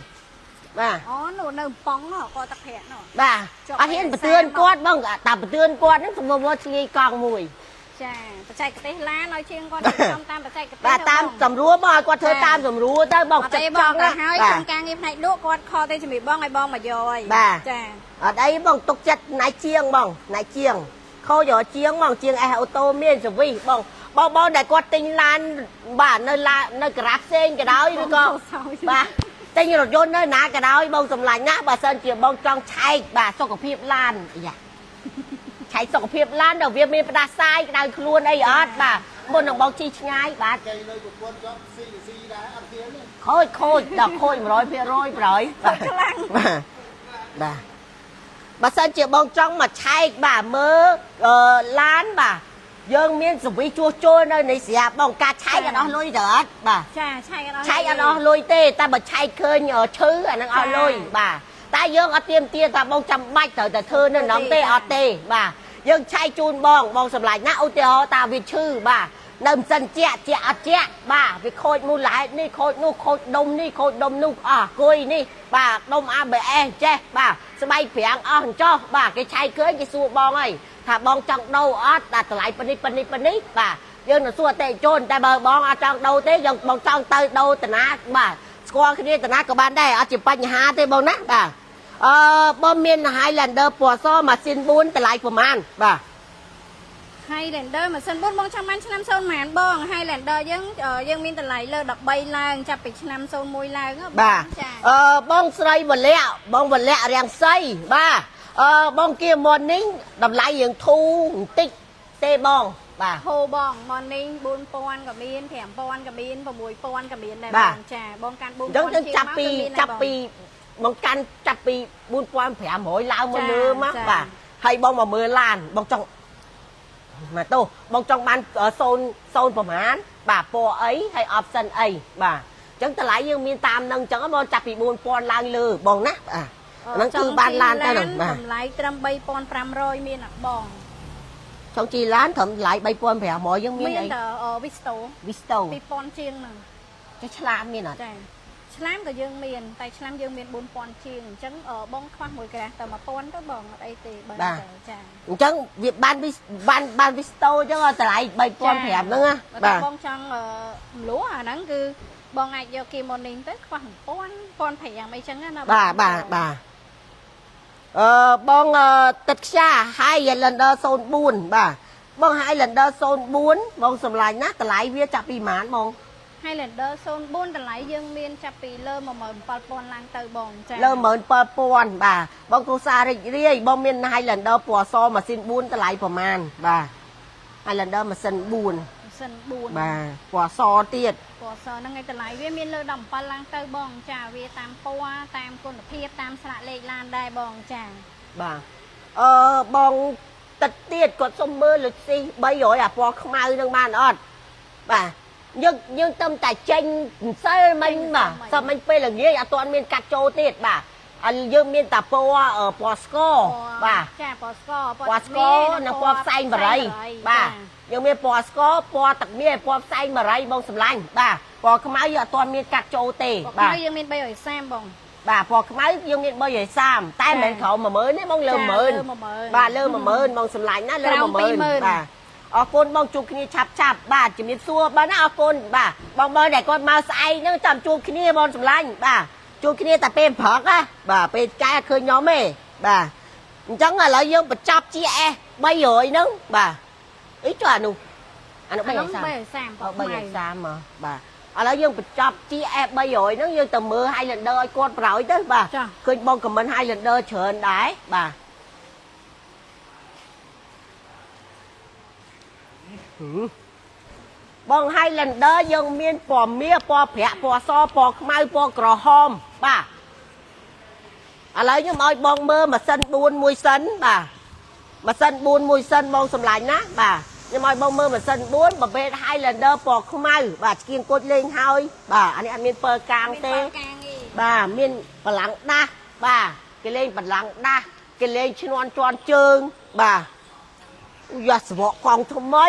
bà nó nở bóng nó coi tập hẹn nó bà anh hiện bật tươn con bông tập tươn con nó không có gì con mùi chà bật chạy cái lá nói chiên con tam bật chạy cái bà tam tầm rúa bò con thưa tam tầm rúa tới bông chặt chong á bà trong càng im này đốt con kho tay chỉ bị bong ai bong mà rồi bà chà ở đây bông tục chặt nái chiêng bông nái chiêng khâu giỏ chiêng bông chiêng ai ô tô miên rồi vi bông để con tinh lan bà nơi grab sen cái đó đi con bàแต่ยี่รถยนต์เนอะนะกระดาวบงสำลังนะบาเซนเจียบงจองใช้บาสกปรกล้านอย่าใช้สกปรกล้านเดี๋ยวเวียมีประดาทรายกระดาวคล้วนไอ้ยอดบาบนของบงชีง่ายบาโค่อยดอกโค่อยร้อยเพียร้อยบาเซนเจียบงจองมาใช้บาเมื่อล้านบาdương miên sụp vi chua trôi nơi này xìa bông cá cháy cái đó lôi đợt bà cháy cái đó lôi tê ta bật cháy khơi nhờ chứ à nó lôi bà ta dương ở tiêm tia ta bông chăm bách thời thơ nên nóng tê ở tê bà dương cháy chun bong sầm lại nã ô tê ta vì chư bà នៅមិនសិនជាអត់ជាបាទវាខូចមូលហេតុនេះខូចនោះខូចដុំនេះខូចដុំនោះអស់គួយនេះបាទដុំ ABS ចេះបាទស្បែកប្រាំងអស់អញ្ចោះបាទគេឆែកឃើញគេសួរបងហើយថាបងចង់ដូរអត់តែតម្លៃប៉ុណ្នេះបាទយើងនឹងសួរអតិថិជនតែបើបងអត់ចង់ដូរទេយើងបងចង់ទៅដូរតាណាបាទស្គាល់គ្នាតាណាក៏បានដែរអត់ជាបញ្ហាទេបងណាបាទបងមាន Highlander ពណ៌សម៉ាស៊ីន4តម្លៃប្រហែលបាទ Highlander ម៉ាស៊ីន4បងចាំបានឆ្នាំ0ម៉ានបង Highlander យើងមានតម្លៃលើ13ឡើងចាប់ពីឆ្នាំ01ឡើងបាទបងស្រីវលៈបងវលៈរាំងសីបាទបងគៀមមុននេះតម្លៃយើងធូរបន្តិចទេបងបាទហូបង morning 4000ក៏មាន5000ក៏មាន6000ក៏មានដែរបងចាបងកាន់4000 អញ្ចឹងចាប់ពីបងកាន់ចាប់ពី4500ឡើងមកលើមកបាទហើយបងមកមើលឡានបងចង់មកទោះបងចង់បាន0ប្រហែលបាទពណ៌អីហើយ option អីបាទអញ្ចឹងតម្លៃយើងមានតាមនឹងអញ្ចឹងបងចាប់ពី4000ឡើងលើបងណាបាទហ្នឹងគឺបានឡានទៅហ្នឹងបាទតម្លៃត្រឹម3500មានអត់បងចង់ជីឡានត្រឹមតម្លៃ3500យើងមានអីមានតែ Visto 2000ជាងហ្នឹងចុះឆ្លាមមានអត់ចាឆ្លាមក៏យើងមានតែឆ្លាមយើងមាន4000ជាងអញ្ចឹងបងខ្វះមួយក្រាស់តែ1000ទៅបងអត់អីទេបើចាអញ្ចឹងវាបាន Visto អញ្ចឹងតម្លៃ3500ហ្នឹងណាបាទបងចង់មលួអាហ្នឹងគឺបងអាចយកគីម៉ូនីងទៅខ្វះ1000 1500អីចឹងណាបាទបងទឹកខ្យា Highlander 04បាទបង Highlander 04បងសម្លាញ់ណាតម្លៃវាចាប់ពីប៉ុន្មានបង Highlander 04តម្លៃយើងមានចាប់ពីលើ17000ឡើងទៅបងចាលើ17000បាទបងគូសារីករាយបងមាន Highlander ពណ៌សម៉ាស៊ីន4តម្លៃប្រមាណបាទ Highlander ម៉ាស៊ីន4បាទពណ៌សទៀតពណ៌សហ្នឹងឯងតម្លៃវាមានលើ17ឡើងទៅបងចាវាតាមពណ៌តាមគុណភាពតាមស្លាកលេខឡានដែរបងចាបាទបងទឹកទៀតគាត់សុំមើលលុយស៊ី300អាពណ៌ខ្មៅនឹងបានអត់បាទយើងទៅតែចេញម្សិលមិញបាទសមិញពេលល្ងាចអត់ទាន់មានកាត់ចូលទៀតបាទយើងមានតែពណ៌ស្ករបាទចាពណ៌ស្ករនិងពណ៌ផ្សែងបារីបាទយើងមានពណ៌ស្ករពណ៌ទឹកមាសពណ៌ផ្សែងបារីបងសម្លាញ់បាទពណ៌ខ្មៅយើងអត់ទាន់មានកាត់ចូលទេបាទយើងមាន330បងបាទពណ៌ខ្មៅយើងមាន330តែមិនមែនក្រោម10000ទេបងលើ10000បាទលើ10000បងសម្លាញ់ណាលើ10000បាទអរគុណបងជួបគ្នាឆាប់បាទជំរាបសួរបាទណាអរគុណបាទបងដែលគាត់មកស្អែកហ្នឹងចាំជួបគ្នាបងសម្លាញ់បាទជួបគ្នាតែពេលព្រឹកណាបាទពេលចែកឃើញខ្ញុំទេបាទអញ្ចឹងឥឡូវយើងបញ្ចប់ GS 300ហ្នឹងបាទអីចុះអានោះ330មកបាទឥឡូវយើងបញ្ចប់ GS 300ហ្នឹងយើងទៅមើល Highlander ឲ្យគាត់ប្រោយទៅបាទឃើញបងខមមិន Highlander ច្រើនដែរបាទបង Highlander យើងមានពណ៌មាសពណ៌ប្រាក់ពណ៌សពណ៌ខ្មៅពណ៌ក្រហមបាទឥឡូវខ្ញុំឲ្យបងមើលម៉ាស៊ីន4មួយសិនបាទម៉ាស៊ីន4មួយសិនបងសម្លាញ់ណាបាទខ្ញុំឲ្យបងមើលម៉ាស៊ីន4ប្រភេទ Highlander ពណ៌ខ្មៅបាទស្គៀងគុជលេងហើយបាទអានេះអត់មានពើកាងទេបាទមានបលាំងដាស់បាទគេលេងបលាំងដាស់គេលេងឈ្នាន់ជន់ជើងបាទយ៉ាសវកកង់ថ្មី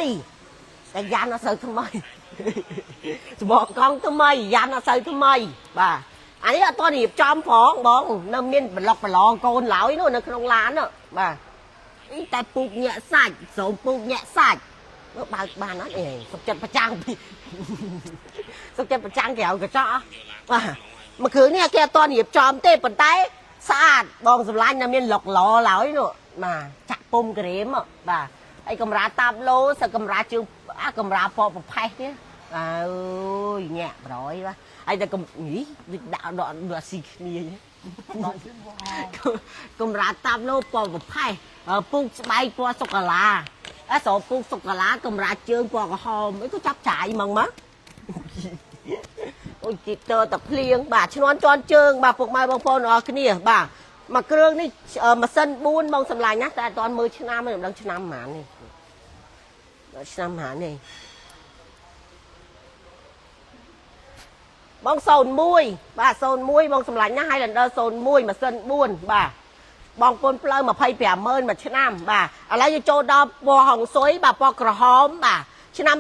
តែយ៉ានអត់សូវថ្មីសបកកង់ថ្មីយ៉ានអត់សូវថ្មីបាទអានេះអត់តរៀបចំផងបងនៅមានប្លុកប្រឡងកូនឡើយនោះនៅក្នុងឡានបាទអីតែពូកញាក់សាច់សូមពូកញាក់សាច់បើកបានអត់អីសុខចិត្តប្រចាំងសុខចិត្តប្រចាំងក្រៅកញ្ចក់បាទមួយគ្រឿងនេះគេអត់តរៀបចំទេប៉ុន្តែស្អាតបងសម្លាញ់នៅមានលុកឡឡើយនោះបាទចាក់ពុំក្រែមបាទហើយកំរាតាបឡូសកំរាជើងកំរាពណ៌ប្រផេះនេះអើយញាក់ប្រយបាទហើយតែដាក់ស៊ីគ្នាកំរាតាបឡូពណ៌ប្រផេះពូកស្បែកពណ៌សុកាឡាស្រោពូកសុកាឡាកំរាជើងពណ៌ក្រហមអីក៏ចាប់ចាយហ្មងមកអូយជីតើតែភ្លៀងបាទឈ្នាន់ជន់ជើងបាទពុកម៉ែបងប្អូនអរគ្នាបាទមកគ្រឿងនេះម៉ាស៊ីន4បងសម្លាញ់ណាតែអត់ទាន់មើលឆ្នាំទេមិនដឹងឆ្នាំប៉ុន្មាននេះឆ្នាំប៉ុន្មាននេះបង01បាទ01បងសម្លាញ់ណា Highlander 01ម៉ាស៊ីន4បាទបងពុនផ្លូវ250,000មួយឆ្នាំបាទឥឡូវយើងចូលដល់ពណ៌ហុងស៊ុយបាទពណ៌ក្រហមបាទ ឆ្នាំ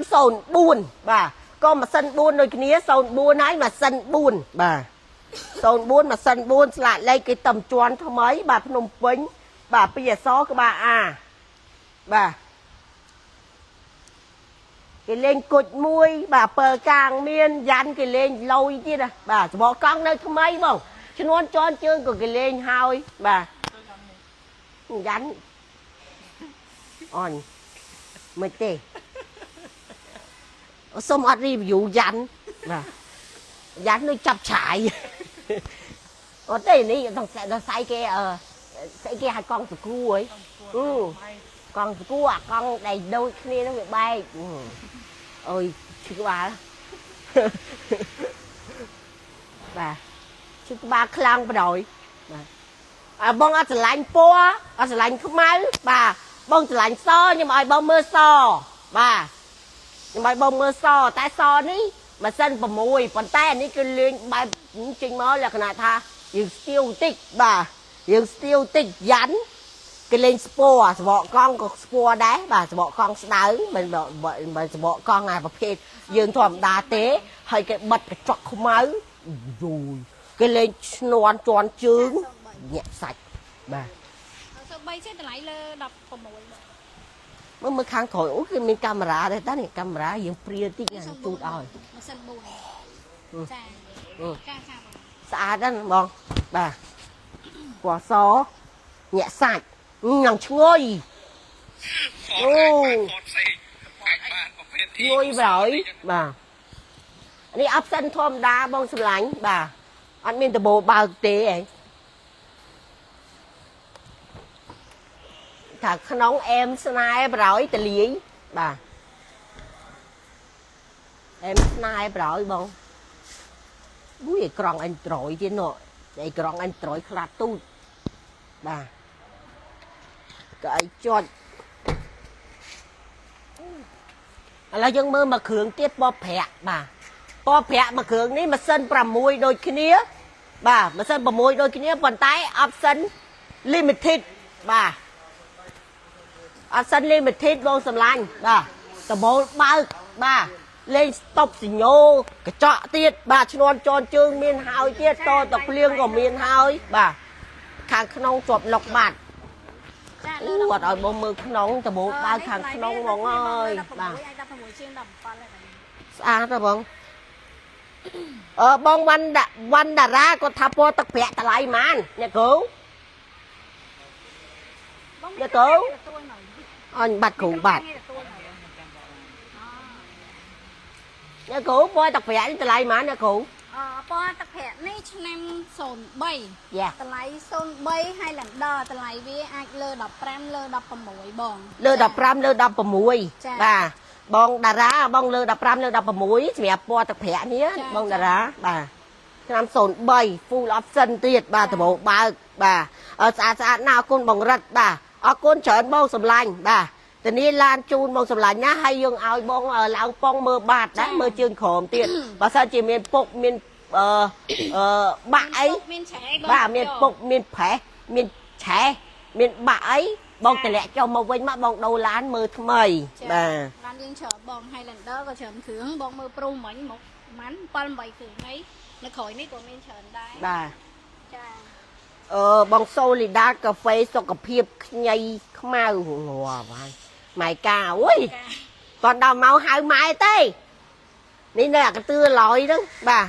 04បាទក៏ម៉ាស៊ីន4ដូចគ្នា04ហើយម៉ាស៊ីន4បាទ04ម៉ាស៊ីន4ស្លាកលេខគេតំជាន់ថ្មីបាទភ្នំពេញបាទ2អក្សរក្បាល A បាទគេលេងគុជមួយបាទពើកាងមានយ៉ាន់គេលេងលយទៀតណាបាទច្បកកង់នៅថ្មីបងឈ្នួនជន់ជើងក៏គេលេងហើយបាទយ៉ាន់អនមិនទេសុំអត់ review យ៉ាន់បាទយ៉ាន់នៅចាប់ឆាយអត់ទេនេះต้องស្អីគេស្អីគេហៅកង់សគូហើយកង់សគូអាកង់ដែលដូចគ្នានឹងវាបែកអើយឈឺក្បាលបាទឈឺក្បាលខ្លាំងបដ ாய் បាទអាបងអត់ស្រឡាញ់ពណ៌អត់ស្រឡាញ់ខ្មៅបាទបងស្រឡាញ់សខ្ញុំឲ្យបងមើលសបាទខ្ញុំឲ្យបងមើលសតែសនេះម៉ាស៊ីន6ប៉ុន្តែអានេះគឺលេងបែបចេញមកលក្ខណៈថាយើងស្ទាវតិចបាទយើងស្ទាវតិចយ៉ាន់គេលេងស្ពណ៌ស្បកកង់ក៏ស្ពណ៌ដែរបាទស្បកកង់ស្ដើងមិនស្បកកង់អាប្រភេទយើងធម្មតាទេហើយគេបិទកញ្ចក់ខ្មៅយូរគេលេងឈ្នន់ជន់ជើងញាក់សាច់បាទសូម្បីចេះតម្លៃលើ16មើលខាងក្រោយអូគឺមានកាមេរ៉ាដែរតានេះកាមេរ៉ាយើងព្រាតិចជូតឲ្យម៉ាស៊ីន4ចាការខាងស្អាតណាស់បងបាទពណ៌សញាក់សាច់ញ៉ាំឈ្ងុយអូឈ្ងុយប្រហើយបាទនេះអបសិនធម្មតាបងសម្លាញ់បាទអត់មានដបោបើកទេឯងថាក្នុងអែមស្នេហ៍ប្រហើយតលាយបាទអែមស្នេហ៍ប្រហើយបងមួយអេក្រង់អេនដ្រូយទៀតនោះអេក្រង់អេនដ្រូយខ្លាត់ទូចបាទក៏អីជាប់ឥឡូវយើងមើលមកគ្រឿងទៀតពណ៌ប្រាក់បាទពណ៌ប្រាក់មកគ្រឿងនេះម៉ាស៊ីន6ដូចគ្នាបាទម៉ាស៊ីន6ដូចគ្នាប៉ុន្តែ option limited បាទ option limited បងសម្លាញ់បាទដបូលបើកបាទលេងស្តុបសញ្ញោកញ្ចក់ទៀតបាទឈ្នួនជន់ជើងមានហើយទៀតតតភ្លៀងក៏មានហើយបាទខាងក្នុងជាប់លុកបាត់គាត់ឲ្យបងមើលក្នុងដបូលបើកខាងក្នុងហ្មងអើយបាទ16ជាង17ហើយស្អាតទេបងបងវ៉ាន់តារាគាត់ថាពណ៌ទឹកប្រាក់តម្លៃប៉ុន្មានអ្នកគ្រូអ្នកគ្រូអញបាត់គ្រូបាត់អ្នកគ្រូពណ៌ទឹកប្រាក់នេះតម្លៃប៉ុន្មានអ្នកគ្រូពណ៌ទឹកប្រាក់នេះឆ្នាំ03យ៉ាតម្លៃ03 Highlander តម្លៃវាអាចលើ15លើ16បងលើ15លើ16បាទបងតារាបងលើ15លើ16សម្រាប់ពណ៌ទឹកប្រាក់នេះបងតារាបាទឆ្នាំ03 full option ទៀតបាទដបោបើកបាទស្អាតណាស់អរគុណបងរិទ្ធបាទអរគុណច្រើនបងសម្លាញ់បាទតានេះឡានជូនបងសម្លាញ់ណាហើយយើងឲ្យបងឡើងប៉ងមើលបាតដែរមើលជើងក្រោមទៀតបើសិនជាមានពុកមានបាក់អីមានឆែបាទមានពុកមានប្រេះមានឆែមានបាក់អីបងតម្លាក់ចុះមកវិញមកបងដូរឡានមើលថ្មីបាទឡានយើងច្រើនបង Highlander ក៏ច្រើនគ្រឿងបងមើលប្រូមិញមកប៉ុន្មាន7 8គ្រឿងអីនៅក្រោយនេះក៏មានច្រើនដែរបាទចាបងសូលីដាកាហ្វេសុខភាពខ្ញីខ្មៅងាប់ហើយម៉ែកាអូយគាត់ដល់មកហៅម៉ែទេនេះនៅអាកន្ទឿឡយហ្នឹងបាទ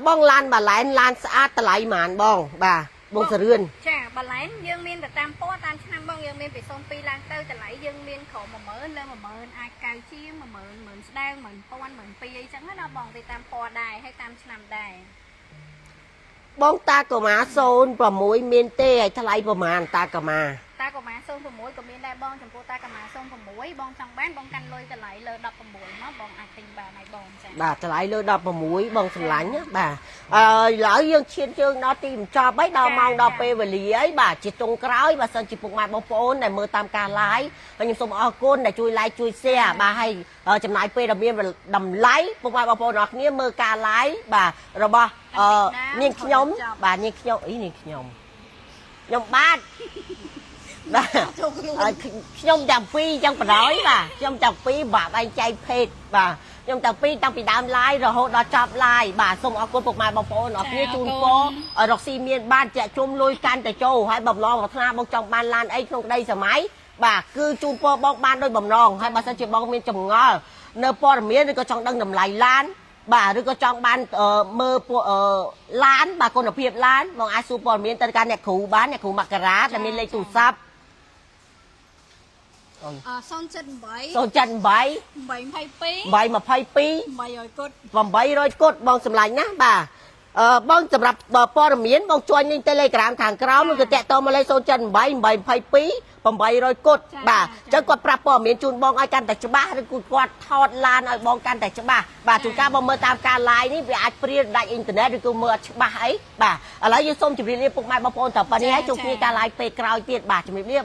បងឡានបាឡែនឡានស្អាតតម្លៃប៉ុន្មានបងបាទបងសរឿនចាបាឡែនយើងមានទៅតាមពណ៌តាមឆ្នាំបងយើងមានពី02ឡើងទៅតម្លៃយើងមានក្រោម10000លើ10000អាចកៅជាង10000ស្ដើង1000 1200អីចឹងណាបងទៅតាមពណ៌ដែរហើយតាមឆ្នាំដែរបងតាកូម៉ា06មានទេឲ្យថ្លៃប្រហែលតាកូម៉ា06ក៏មានដែរបងចំពោះតាកូម៉ា06បងចង់បានបងកាន់លុយតម្លៃលើ16មកបងអាចទិញបានហើយបងចាបាទតម្លៃលើ16បងសម្លាញ់បាទឥឡូវយើងឈានជើងដល់ទីបញ្ចប់ហើយដល់ម៉ោងដល់ពេលវេលាហើយបាទជាចុងក្រោយបើសិនជាពុកម៉ែបងប្អូនដែលមើលតាមការ live ហើយខ្ញុំសូមអរគុណដែលជួយ like ជួយ share បាទហើយចំណាយពេលដ៏មានតម្លៃពុកម៉ែបងប្អូនអរគ្នាមើលការ live បាទរបស់នាងខ្ញុំបាទនាងខ្ញុំអីនាងខ្ញុំបាទ ខ្ញុំចាំពីចឹងបណ្ដោយបាទខ្ញុំចាំពីបាទឯងចែកភេទបាទខ្ញុំចាំពីតាំងពីដើមឡាយរហូតដល់ចប់ឡាយបាទសូមអរគុណពុកម៉ែបងប្អូនអរគ្នាជូនពររកស៊ីមានបានចាក់ជុំលុយកាន់តែចូលហើយបំឡងប្រាថ្នាបងចង់បានឡានអីក្នុងក្តីសម័យបាទគឺជូនពរបងបានដោយបំណងហើយបើសិនជាបងមានចម្ងល់នៅព័ត៌មានឬក៏ចង់ដឹងតម្លៃឡានបាទឬក៏ចង់បានមើលឡានបាទគុណភាពឡានបងអាចសួរព័ត៌មានទៅកាន់អ្នកគ្រូបានអ្នកគ្រូមករាដែលមានលេខទូរស័ព្ទ078 822 800 គត់បងសម្លាញ់ណាបាទបងសម្រាប់ព័ត៌មានបងជួយនឹង Telegram ខាងក្រោមនឹងទៅតាក់ទងមកលេខ078 822 800 គត់បាទអញ្ចឹងគាត់ប្រាប់ព័ត៌មានជូនបងឲ្យកាន់តែច្បាស់ឬគាត់ថតឡានឲ្យបងកាន់តែច្បាស់បាទជួនកាលបងមើលតាមការ live នេះវាអាចព្រាលដាច់អ៊ីនធឺណិតឬក៏មើលអត់ច្បាស់អីបាទឥឡូវយើងសូមជម្រាបលាពុកម៉ែបងប្អូនតើប៉ុណ្្នេះហើយជួបគ្នាការ live ពេលក្រោយទៀតបាទជម្រាបលា